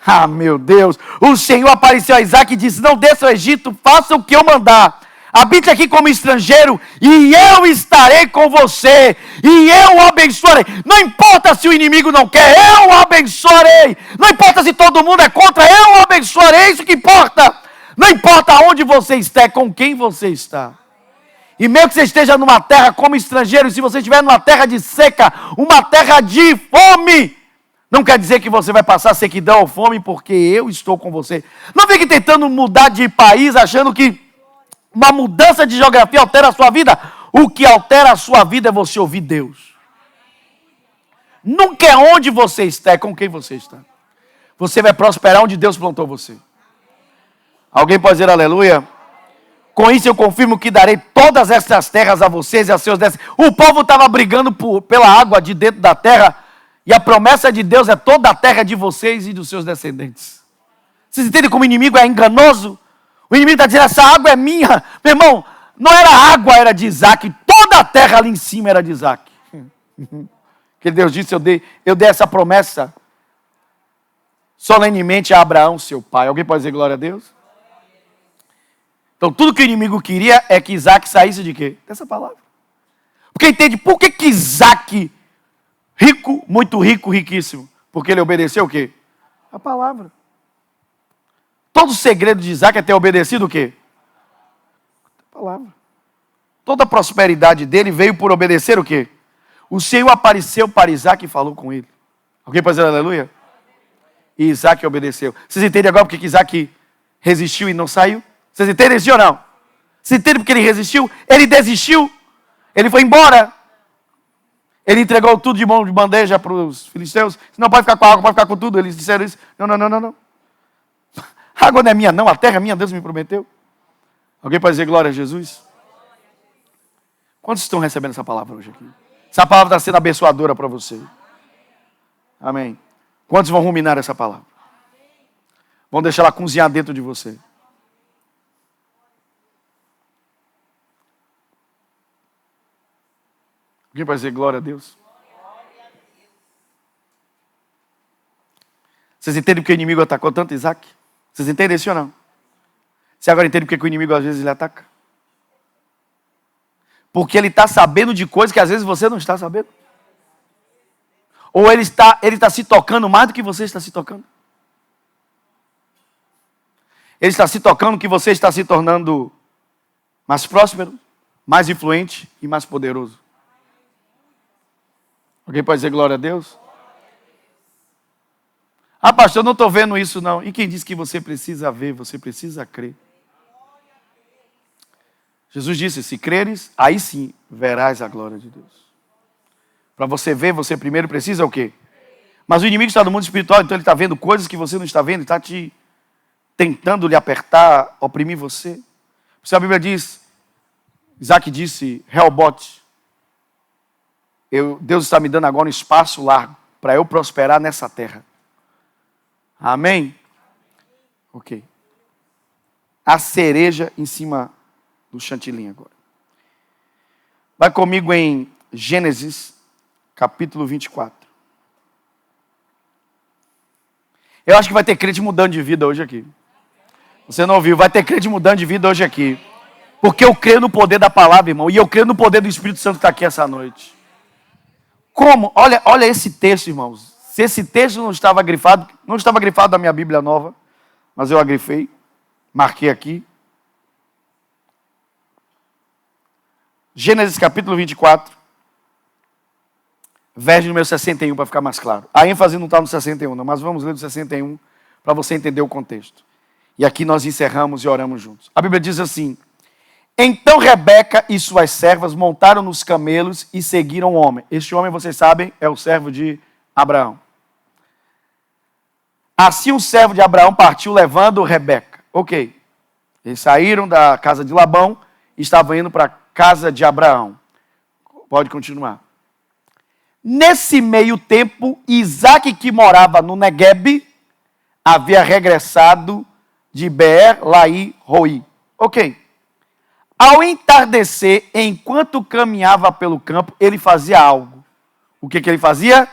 Ah, meu Deus, o Senhor apareceu a Isaac e disse, não desça ao Egito, faça o que eu mandar. Habite aqui como estrangeiro e eu estarei com você e eu o abençoarei. Não importa se o inimigo não quer, eu o abençoarei. Não importa se todo mundo é contra, eu o abençoarei, isso que importa. Não importa onde você está, com quem você está. E mesmo que você esteja numa terra como estrangeiro, e se você estiver numa terra de seca, uma terra de fome, não quer dizer que você vai passar sequidão ou fome, porque eu estou com você. Não fique tentando mudar de país, achando que uma mudança de geografia altera a sua vida. O que altera a sua vida é você ouvir Deus. Nunca é onde você está, é com quem você está. Você vai prosperar onde Deus plantou você. Alguém pode dizer aleluia? Com isso eu confirmo que darei todas essas terras a vocês e a seus descendentes. O povo estava brigando pela água de dentro da terra. E a promessa de Deus é toda a terra de vocês e dos seus descendentes. Vocês entendem como o inimigo é enganoso? O inimigo está dizendo, essa água é minha. Meu irmão, não era água, era de Isaac. Toda a terra ali em cima era de Isaac. Que Deus disse, eu dei essa promessa solenemente a Abraão, seu pai. Alguém pode dizer glória a Deus? Então, tudo que o inimigo queria é que Isaac saísse de quê? Dessa palavra. Porque entende, por que Isaac, rico, muito rico, riquíssimo? Porque ele obedeceu o quê? A palavra. Todo o segredo de Isaac é ter obedecido o quê? A palavra. Toda a prosperidade dele veio por obedecer o quê? O Senhor apareceu para Isaac e falou com ele. Alguém pode dizer aleluia? E Isaac obedeceu. Vocês entendem agora porque Isaac resistiu e não saiu? Vocês entendem isso ou não? Vocês entendem porque ele resistiu? Ele desistiu. Ele foi embora. Ele entregou tudo de mão de bandeja para os filisteus. Não pode ficar com a água, pode ficar com tudo. Eles disseram isso. Não. A água não é minha não, a terra é minha, Deus me prometeu. Alguém pode dizer glória a Jesus? Quantos estão recebendo essa palavra hoje aqui? Essa palavra está sendo abençoadora para você. Amém. Quantos vão ruminar essa palavra? Vão deixar ela cozinhar dentro de você. Alguém pode dizer glória a Deus? Vocês entendem porque o inimigo atacou tanto Isaac? Vocês entendem isso ou não? Você agora entende porque o inimigo às vezes ele ataca? Porque ele está sabendo de coisas que às vezes você não está sabendo. Ou ele está se tocando mais do que você está se tocando. Ele está se tocando que você está se tornando mais próspero, mais influente e mais poderoso. Alguém pode dizer glória a Deus? Ah, pastor, eu não estou vendo isso não. E quem disse que você precisa ver, você precisa crer? Jesus disse, se creres, aí sim verás a glória de Deus. Para você ver, você primeiro precisa o quê? Mas o inimigo está no mundo espiritual, então ele está vendo coisas que você não está vendo, está te tentando lhe apertar, oprimir você. Por isso a Bíblia diz, Isaac disse, Reobote, Deus está me dando agora um espaço largo para eu prosperar nessa terra. Amém? Ok. A cereja em cima do chantilly agora. Vai comigo em Gênesis, capítulo 24. Eu acho que vai ter crente mudando de vida hoje aqui. Você não ouviu? Vai ter crente mudando de vida hoje aqui. Porque eu creio no poder da palavra, irmão. E eu creio no poder do Espírito Santo que está aqui essa noite. Como? Olha esse texto, irmãos. Se esse texto não estava grifado na minha Bíblia nova, mas eu agrifei, marquei aqui. Gênesis capítulo 24, verso número 61, para ficar mais claro. A ênfase não está no 61, não, mas vamos ler do 61 para você entender o contexto. E aqui nós encerramos e oramos juntos. A Bíblia diz assim: então Rebeca e suas servas montaram nos camelos e seguiram o homem. Este homem, vocês sabem, é o servo de Abraão. Assim o servo de Abraão partiu levando Rebeca. Ok. Eles saíram da casa de Labão e estavam indo para a casa de Abraão. Pode continuar. Nesse meio tempo, Isaac, que morava no Neguebe, havia regressado de Beer-Lai-Roi. Ok. Ao entardecer, enquanto caminhava pelo campo, ele fazia algo. O que ele fazia?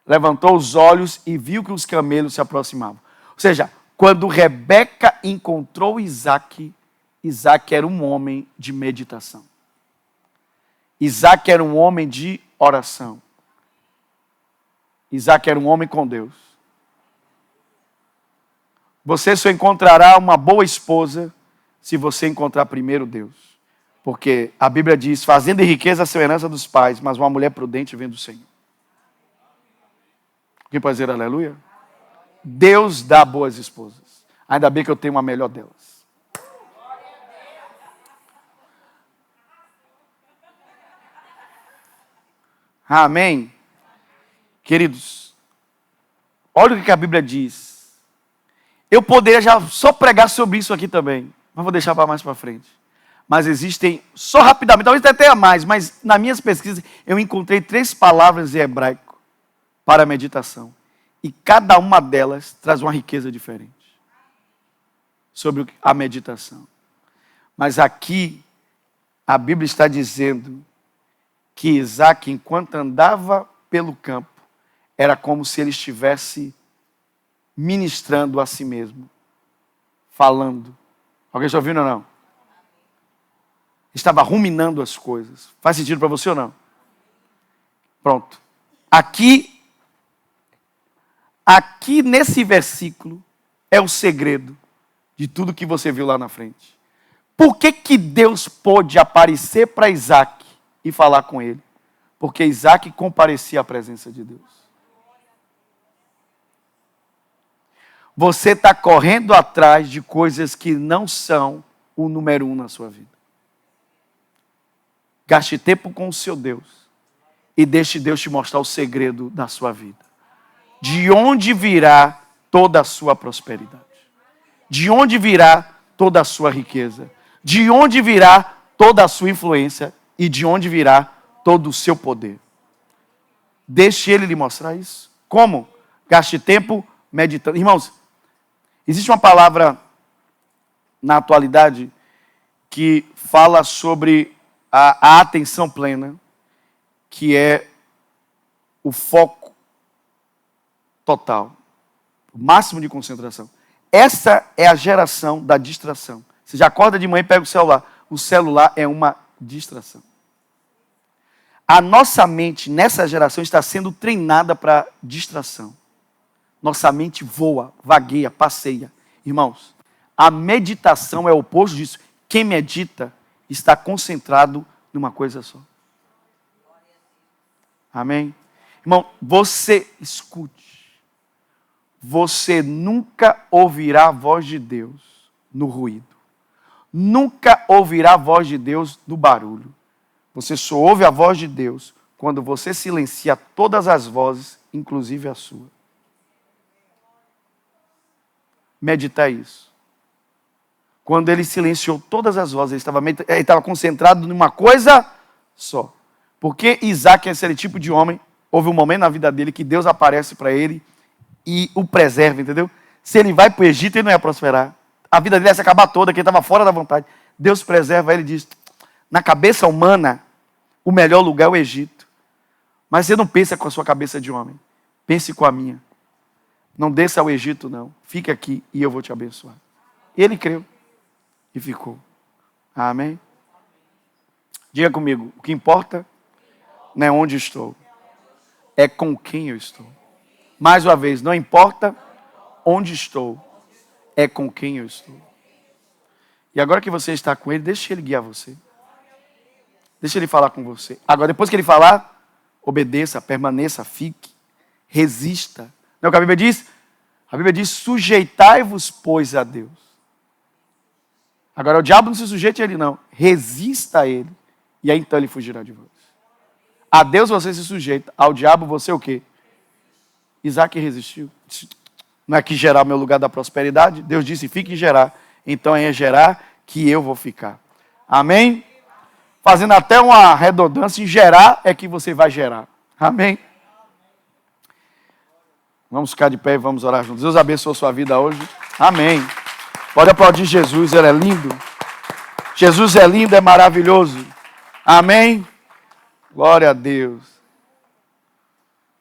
Levantou os olhos e viu que os camelos se aproximavam. Ou seja, quando Rebeca encontrou Isaac, Isaac era um homem de meditação. Isaac era um homem de oração. Isaac era um homem com Deus. Você só encontrará uma boa esposa se você encontrar primeiro Deus. Porque a Bíblia diz: fazenda e riqueza são herança dos pais, mas uma mulher prudente vem do Senhor. Quem pode dizer aleluia? Deus dá boas esposas. Ainda bem que eu tenho uma melhor delas. Amém? Queridos, olha o que a Bíblia diz. Eu poderia já só pregar sobre isso aqui também, mas vou deixar para mais para frente. Mas existem, só rapidamente, talvez até mais, mas nas minhas pesquisas eu encontrei 3 palavras em hebraico para a meditação. E cada uma delas traz uma riqueza diferente sobre a meditação. Mas aqui a Bíblia está dizendo que Isaac, enquanto andava pelo campo, era como se ele estivesse ministrando a si mesmo, falando. Alguém está ouvindo ou não? Estava ruminando as coisas. Faz sentido para você ou não? Pronto. Aqui nesse versículo é o segredo de tudo que você viu lá na frente. Por que Deus pôde aparecer para Isaac e falar com ele? Porque Isaac comparecia à presença de Deus. Você está correndo atrás de coisas que não são o número 1 na sua vida. Gaste tempo com o seu Deus e deixe Deus te mostrar o segredo da sua vida. De onde virá toda a sua prosperidade? De onde virá toda a sua riqueza? De onde virá toda a sua influência? E de onde virá todo o seu poder? Deixe Ele lhe mostrar isso. Como? Gaste tempo meditando. Irmãos, existe uma palavra na atualidade que fala sobre a atenção plena, que é o foco total, o máximo de concentração. Essa é a geração da distração. Você já acorda de manhã e pega o celular. O celular é uma distração. A nossa mente nessa geração está sendo treinada para distração. Nossa mente voa, vagueia, passeia. Irmãos, a meditação é o oposto disso. Quem medita está concentrado numa coisa só. Amém? Irmão, você escute. Você nunca ouvirá a voz de Deus no ruído. Nunca ouvirá a voz de Deus no barulho. Você só ouve a voz de Deus quando você silencia todas as vozes, inclusive a sua. Meditar isso. Quando ele silenciou todas as vozes, ele estava concentrado numa coisa só. Porque Isaac é esse tipo de homem, houve um momento na vida dele que Deus aparece para ele e o preserva, entendeu? Se ele vai para o Egito, ele não ia prosperar. A vida dele ia se acabar toda, que ele estava fora da vontade. Deus preserva ele e diz: na cabeça humana, o melhor lugar é o Egito. Mas você não pensa com a sua cabeça de homem. Pense com a minha. Não desça ao Egito, não. Fica aqui e eu vou te abençoar. Ele creu e ficou. Amém? Diga comigo, o que importa não é onde estou, é com quem eu estou. Mais uma vez, não importa onde estou, é com quem eu estou. E agora que você está com ele, deixa ele guiar você. Deixa ele falar com você. Agora, depois que ele falar, obedeça, permaneça, fique, resista. Não é o que a Bíblia diz? A Bíblia diz, sujeitai-vos, pois, a Deus. Agora, o diabo não se sujeite a ele, não. Resista a ele. E aí, então, ele fugirá de vós. A Deus você se sujeita. Ao diabo você o quê? Isaac resistiu. Não é que Gerar é o meu lugar da prosperidade? Deus disse, fique em Gerar. Então é em Gerar que eu vou ficar. Amém? Fazendo até uma redundância, em Gerar é que você vai gerar. Amém? Vamos ficar de pé e vamos orar juntos. Deus abençoe a sua vida hoje. Amém. Pode aplaudir Jesus, ele é lindo. Jesus é lindo, é maravilhoso. Amém? Glória a Deus.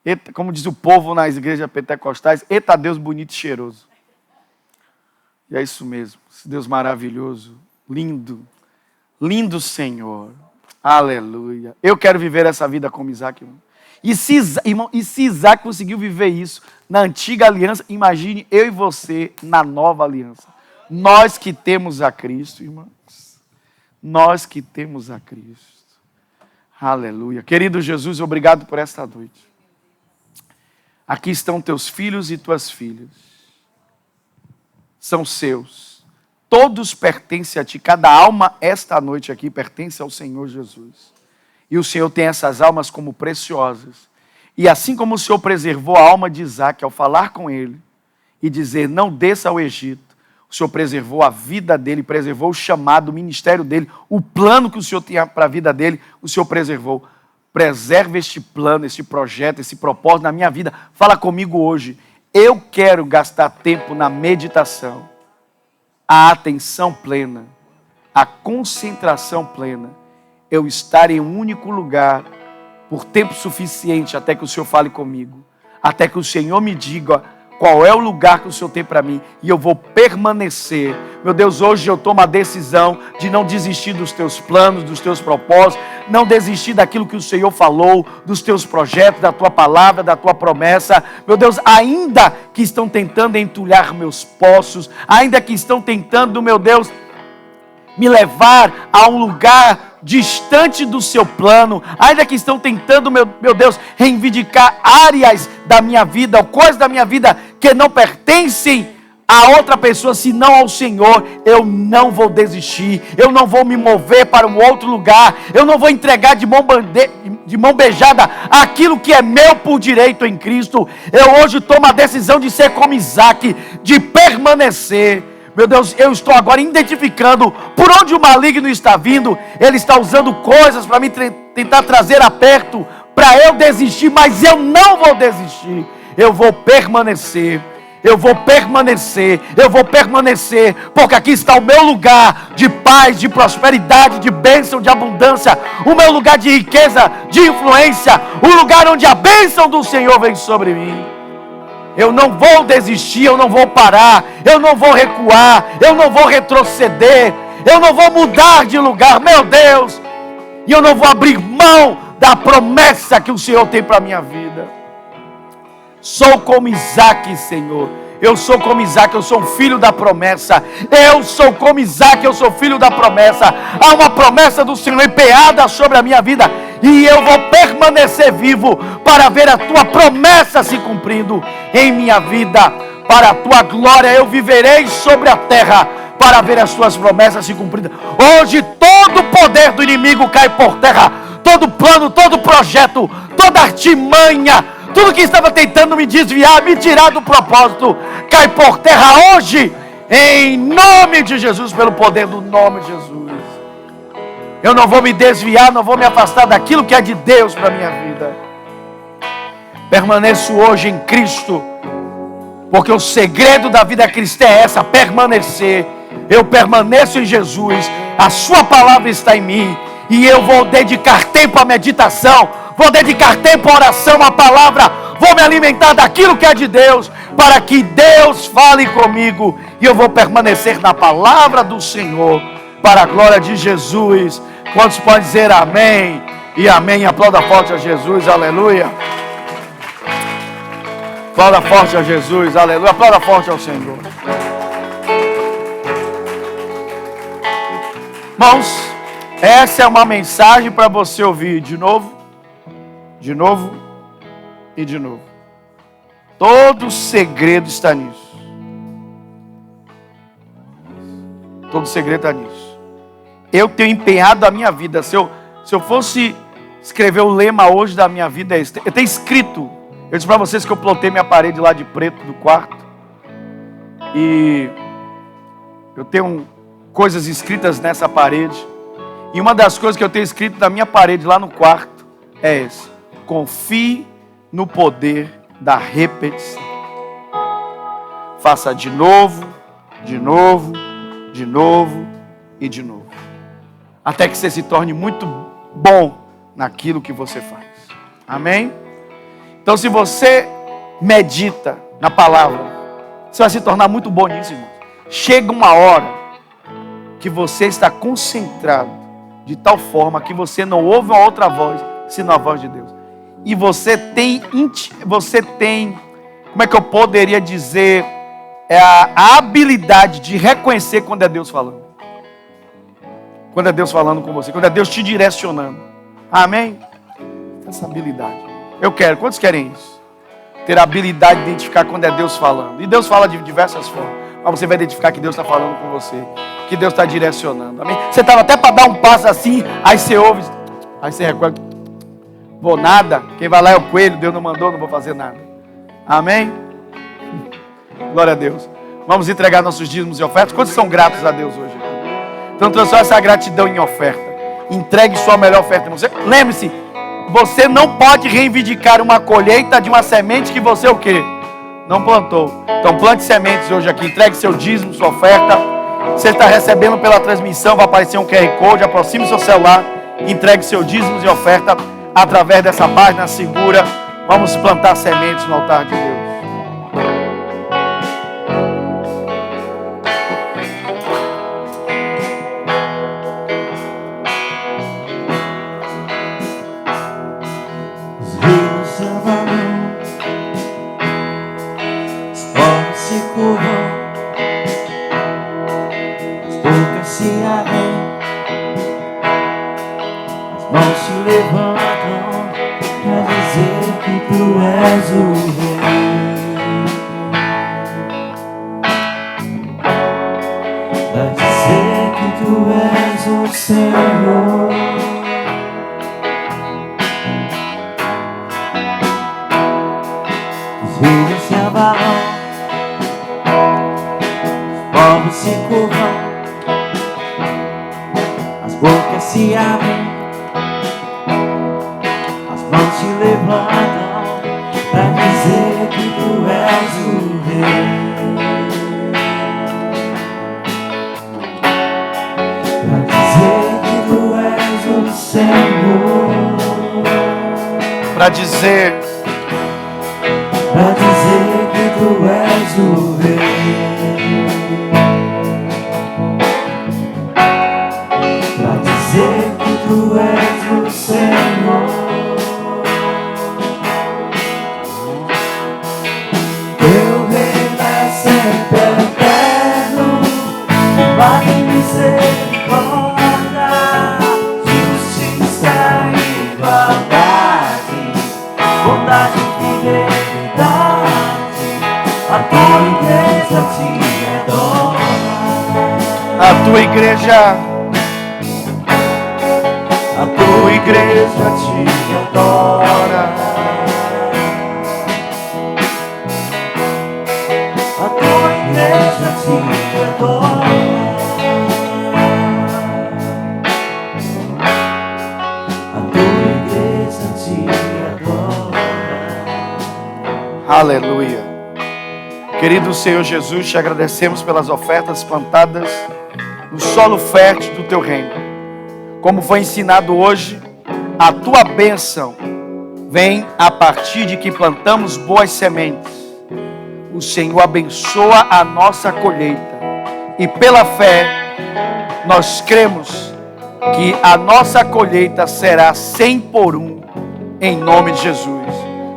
Eita, como diz o povo nas igrejas pentecostais, eita Deus bonito e cheiroso. E é isso mesmo. Esse Deus maravilhoso, lindo, lindo Senhor. Aleluia. Eu quero viver essa vida como Isaac, irmão. E se Isaac conseguiu viver isso na antiga aliança, imagine eu e você na nova aliança. Nós que temos a Cristo, irmãos. Nós que temos a Cristo. Aleluia. Querido Jesus, obrigado por esta noite. Aqui estão teus filhos e tuas filhas. São seus. Todos pertencem a ti. Cada alma esta noite aqui pertence ao Senhor Jesus. E o Senhor tem essas almas como preciosas. E assim como o Senhor preservou a alma de Isaac ao falar com ele e dizer, não desça ao Egito, o Senhor preservou a vida dele, preservou o chamado, o ministério dele, o plano que o Senhor tinha para a vida dele, o Senhor preservou. Preserve este plano, este projeto, esse propósito na minha vida. Fala comigo hoje. Eu quero gastar tempo na meditação, a atenção plena, a concentração plena. Eu estar em um único lugar por tempo suficiente até que o Senhor fale comigo, até que o Senhor me diga qual é o lugar que o Senhor tem para mim e eu vou permanecer. Meu Deus, hoje eu tomo a decisão de não desistir dos teus planos, dos teus propósitos, não desistir daquilo que o Senhor falou, dos teus projetos, da tua palavra, da tua promessa. Meu Deus, ainda que estão tentando entulhar meus poços, ainda que estão tentando, meu Deus, me levar a um lugar distante do seu plano, ainda que estão tentando, meu Deus, reivindicar áreas da minha vida, ou coisas da minha vida que não pertencem a outra pessoa, senão ao Senhor, eu não vou desistir, eu não vou me mover para um outro lugar, eu não vou entregar de mão beijada aquilo que é meu por direito em Cristo. Eu hoje tomo a decisão de ser como Isaac, de permanecer. Meu Deus, eu estou agora identificando por onde o maligno está vindo. Ele está usando coisas para me tentar trazer a perto, para eu desistir, mas eu não vou desistir. Eu vou permanecer, eu vou permanecer, eu vou permanecer, porque aqui está o meu lugar de paz, de prosperidade, de bênção, de abundância, o meu lugar de riqueza, de influência, o lugar onde a bênção do Senhor vem sobre mim. Eu não vou desistir, eu não vou parar, eu não vou recuar, eu não vou retroceder, eu não vou mudar de lugar, meu Deus, e eu não vou abrir mão da promessa que o Senhor tem para a minha vida. Sou como Isaac, Senhor. Eu sou como Isaac, eu sou um filho da promessa. Eu sou como Isaac, eu sou filho da promessa. Há uma promessa do Senhor empenhada sobre a minha vida. E eu vou permanecer vivo para ver a tua promessa se cumprindo em minha vida. Para a tua glória eu viverei sobre a terra para ver as tuas promessas se cumpridas. Hoje todo o poder do inimigo cai por terra. Todo plano, todo projeto, toda artimanha, tudo que estava tentando me desviar, me tirar do propósito, cai por terra hoje, em nome de Jesus, pelo poder do nome de Jesus. Eu não vou me desviar, não vou me afastar daquilo que é de Deus para a minha vida. Permaneço hoje em Cristo, porque o segredo da vida cristã é essa, permanecer. Eu permaneço em Jesus, a sua palavra está em mim, e eu vou dedicar tempo à meditação, vou dedicar tempo à oração, à palavra, vou me alimentar daquilo que é de Deus, para que Deus fale comigo e eu vou permanecer na palavra do Senhor, para a glória de Jesus. Quantos podem dizer amém e amém? Aplauda forte a Jesus, aleluia. Aplauda forte a Jesus, aleluia. Aplauda forte ao Senhor. Irmãos, essa é uma mensagem para você ouvir de novo e de novo. Todo segredo está nisso. Todo segredo está nisso. Eu tenho empenhado a minha vida. Se eu fosse escrever o lema hoje da minha vida, é esse. Eu tenho escrito. Eu disse para vocês que eu plotei minha parede lá de preto do quarto. E eu tenho coisas escritas nessa parede. E uma das coisas que eu tenho escrito na minha parede lá no quarto é esse: confie no poder da repetição. Faça de novo, de novo, de novo e de novo. Até que você se torne muito bom naquilo que você faz. Amém? Então, se você medita na palavra, você vai se tornar muito bom nisso, irmão. Chega uma hora que você está concentrado de tal forma que você não ouve uma outra voz, senão a voz de Deus. E você tem, como é que eu poderia dizer, a habilidade de reconhecer quando é Deus falando. Quando é Deus falando com você, quando é Deus te direcionando. Amém? Essa habilidade. Eu quero, quantos querem isso? Ter a habilidade de identificar quando é Deus falando. E Deus fala de diversas formas. Mas você vai identificar que Deus está falando com você, que Deus está direcionando. Amém? Você estava até para dar um passo assim, aí você ouve, aí você recorda. Vou nada, quem vai lá é o coelho, Deus não mandou, não vou fazer nada. Amém? Glória a Deus. Vamos entregar nossos dízimos e ofertas. Quantos são gratos a Deus hoje? Então transforma essa gratidão em oferta. Entregue sua melhor oferta. Lembre-se, você não pode reivindicar uma colheita de uma semente que você o quê? Não plantou. Então plante sementes hoje aqui. Entregue seu dízimo, sua oferta. Você está recebendo pela transmissão, vai aparecer um QR Code. Aproxime o seu celular. Entregue seu dízimo e oferta através dessa página segura. Vamos plantar sementes no altar de Deus. Os rios se abalam, os povos se curvam, as bocas se abrem, as mãos se levantam pra dizer que tu és o rei, pra dizer que tu és o Senhor. Os rios se abalam, os povos se curvam, as bocas se abrem, as mãos se levantam pra dizer que tu és o rei, pra dizer que tu és o Senhor, Para dizer que tu és o rei, pra dizer que tu és o Senhor. Teu reino é sempre eterno, vai em misericórdia, justiça e igualdade, bondade e fidelidade. A tua igreja te adora. a tua igreja te adora. A tua igreja te adora. A tua igreja te adora. Aleluia. Querido Senhor Jesus, te agradecemos pelas ofertas plantadas no solo fértil do teu reino. Como foi ensinado hoje, a tua bênção vem a partir de que plantamos boas sementes. o Senhor abençoa a nossa colheita. E pela fé, nós cremos que a nossa colheita será 100 por 1, em nome de Jesus.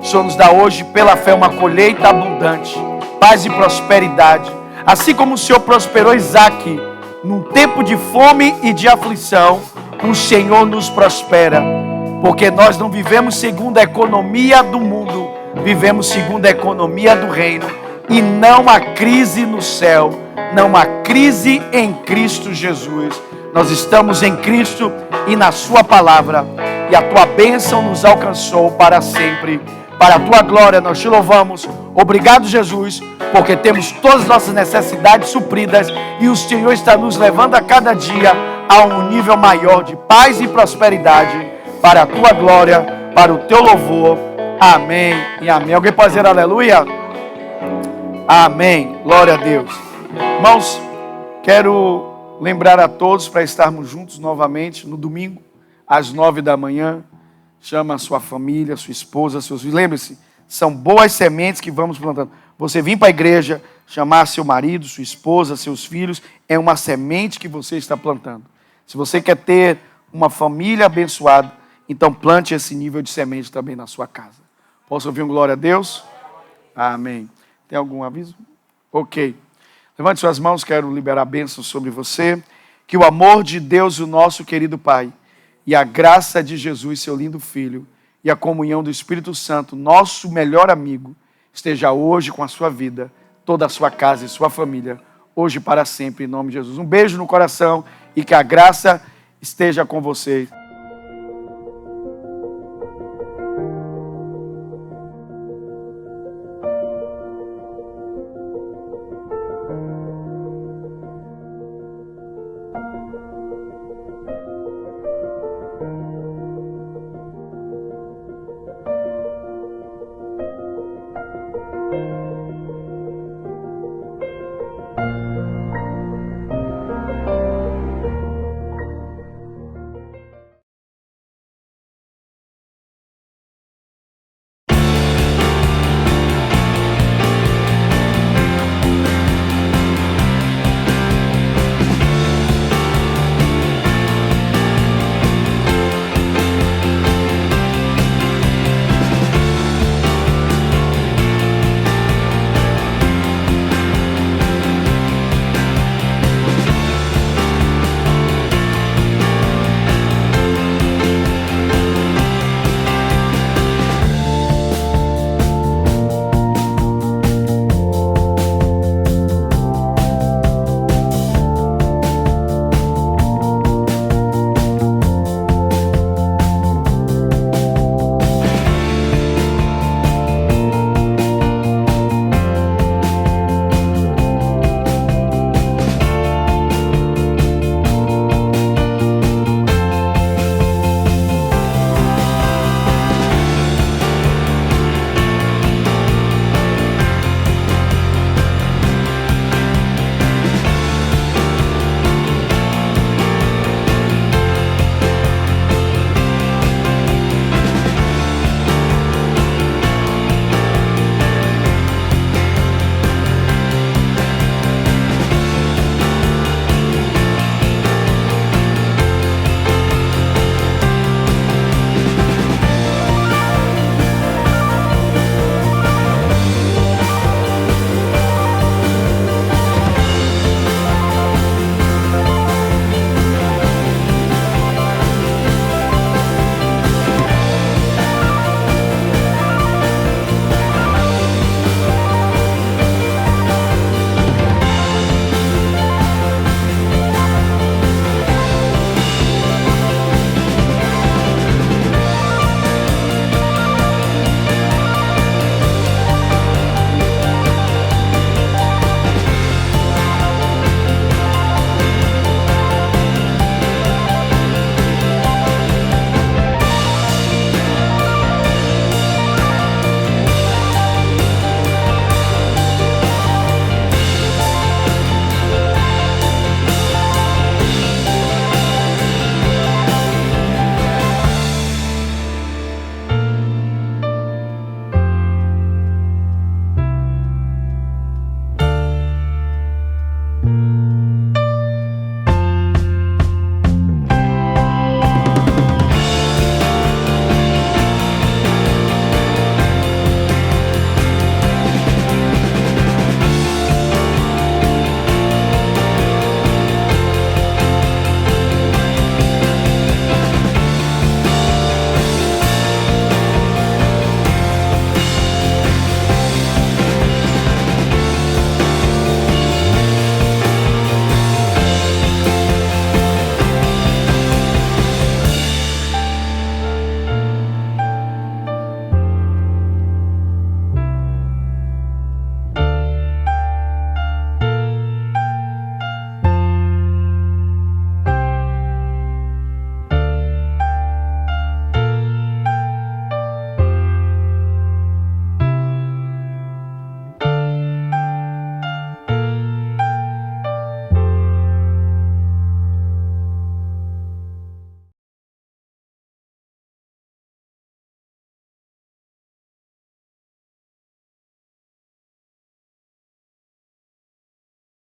O Senhor nos dá hoje, pela fé, uma colheita abundante, paz e prosperidade. Assim como o Senhor prosperou Isaac num tempo de fome e de aflição, o Senhor nos prospera, porque nós não vivemos segundo a economia do mundo, vivemos segundo a economia do reino. E não há crise no céu, não há crise em Cristo Jesus. Nós estamos em Cristo e na sua palavra, e a tua bênção nos alcançou para sempre. Para a tua glória nós te louvamos. Obrigado, Jesus, porque temos todas as nossas necessidades supridas e o Senhor está nos levando a cada dia a um nível maior de paz e prosperidade, para a tua glória, para o teu louvor. Amém e amém. Alguém pode dizer aleluia? Amém. Glória a Deus. Irmãos, quero lembrar a todos para estarmos juntos novamente no domingo, às 9 da manhã. Chama a sua família, sua esposa, seus filhos. Lembre-se, são boas sementes que vamos plantando. Você vir para a igreja, chamar seu marido, sua esposa, seus filhos, é uma semente que você está plantando. Se você quer ter uma família abençoada, então plante esse nível de semente também na sua casa. Posso ouvir um glória a Deus? Amém. Tem algum aviso? Ok. Levante suas mãos, quero liberar bênçãos sobre você. Que o amor de Deus, o nosso querido Pai, e a graça de Jesus, seu lindo Filho, e a comunhão do Espírito Santo, nosso melhor amigo, esteja hoje com a sua vida, toda a sua casa e sua família, hoje e para sempre, em nome de Jesus. Um beijo no coração e que a graça esteja com vocês.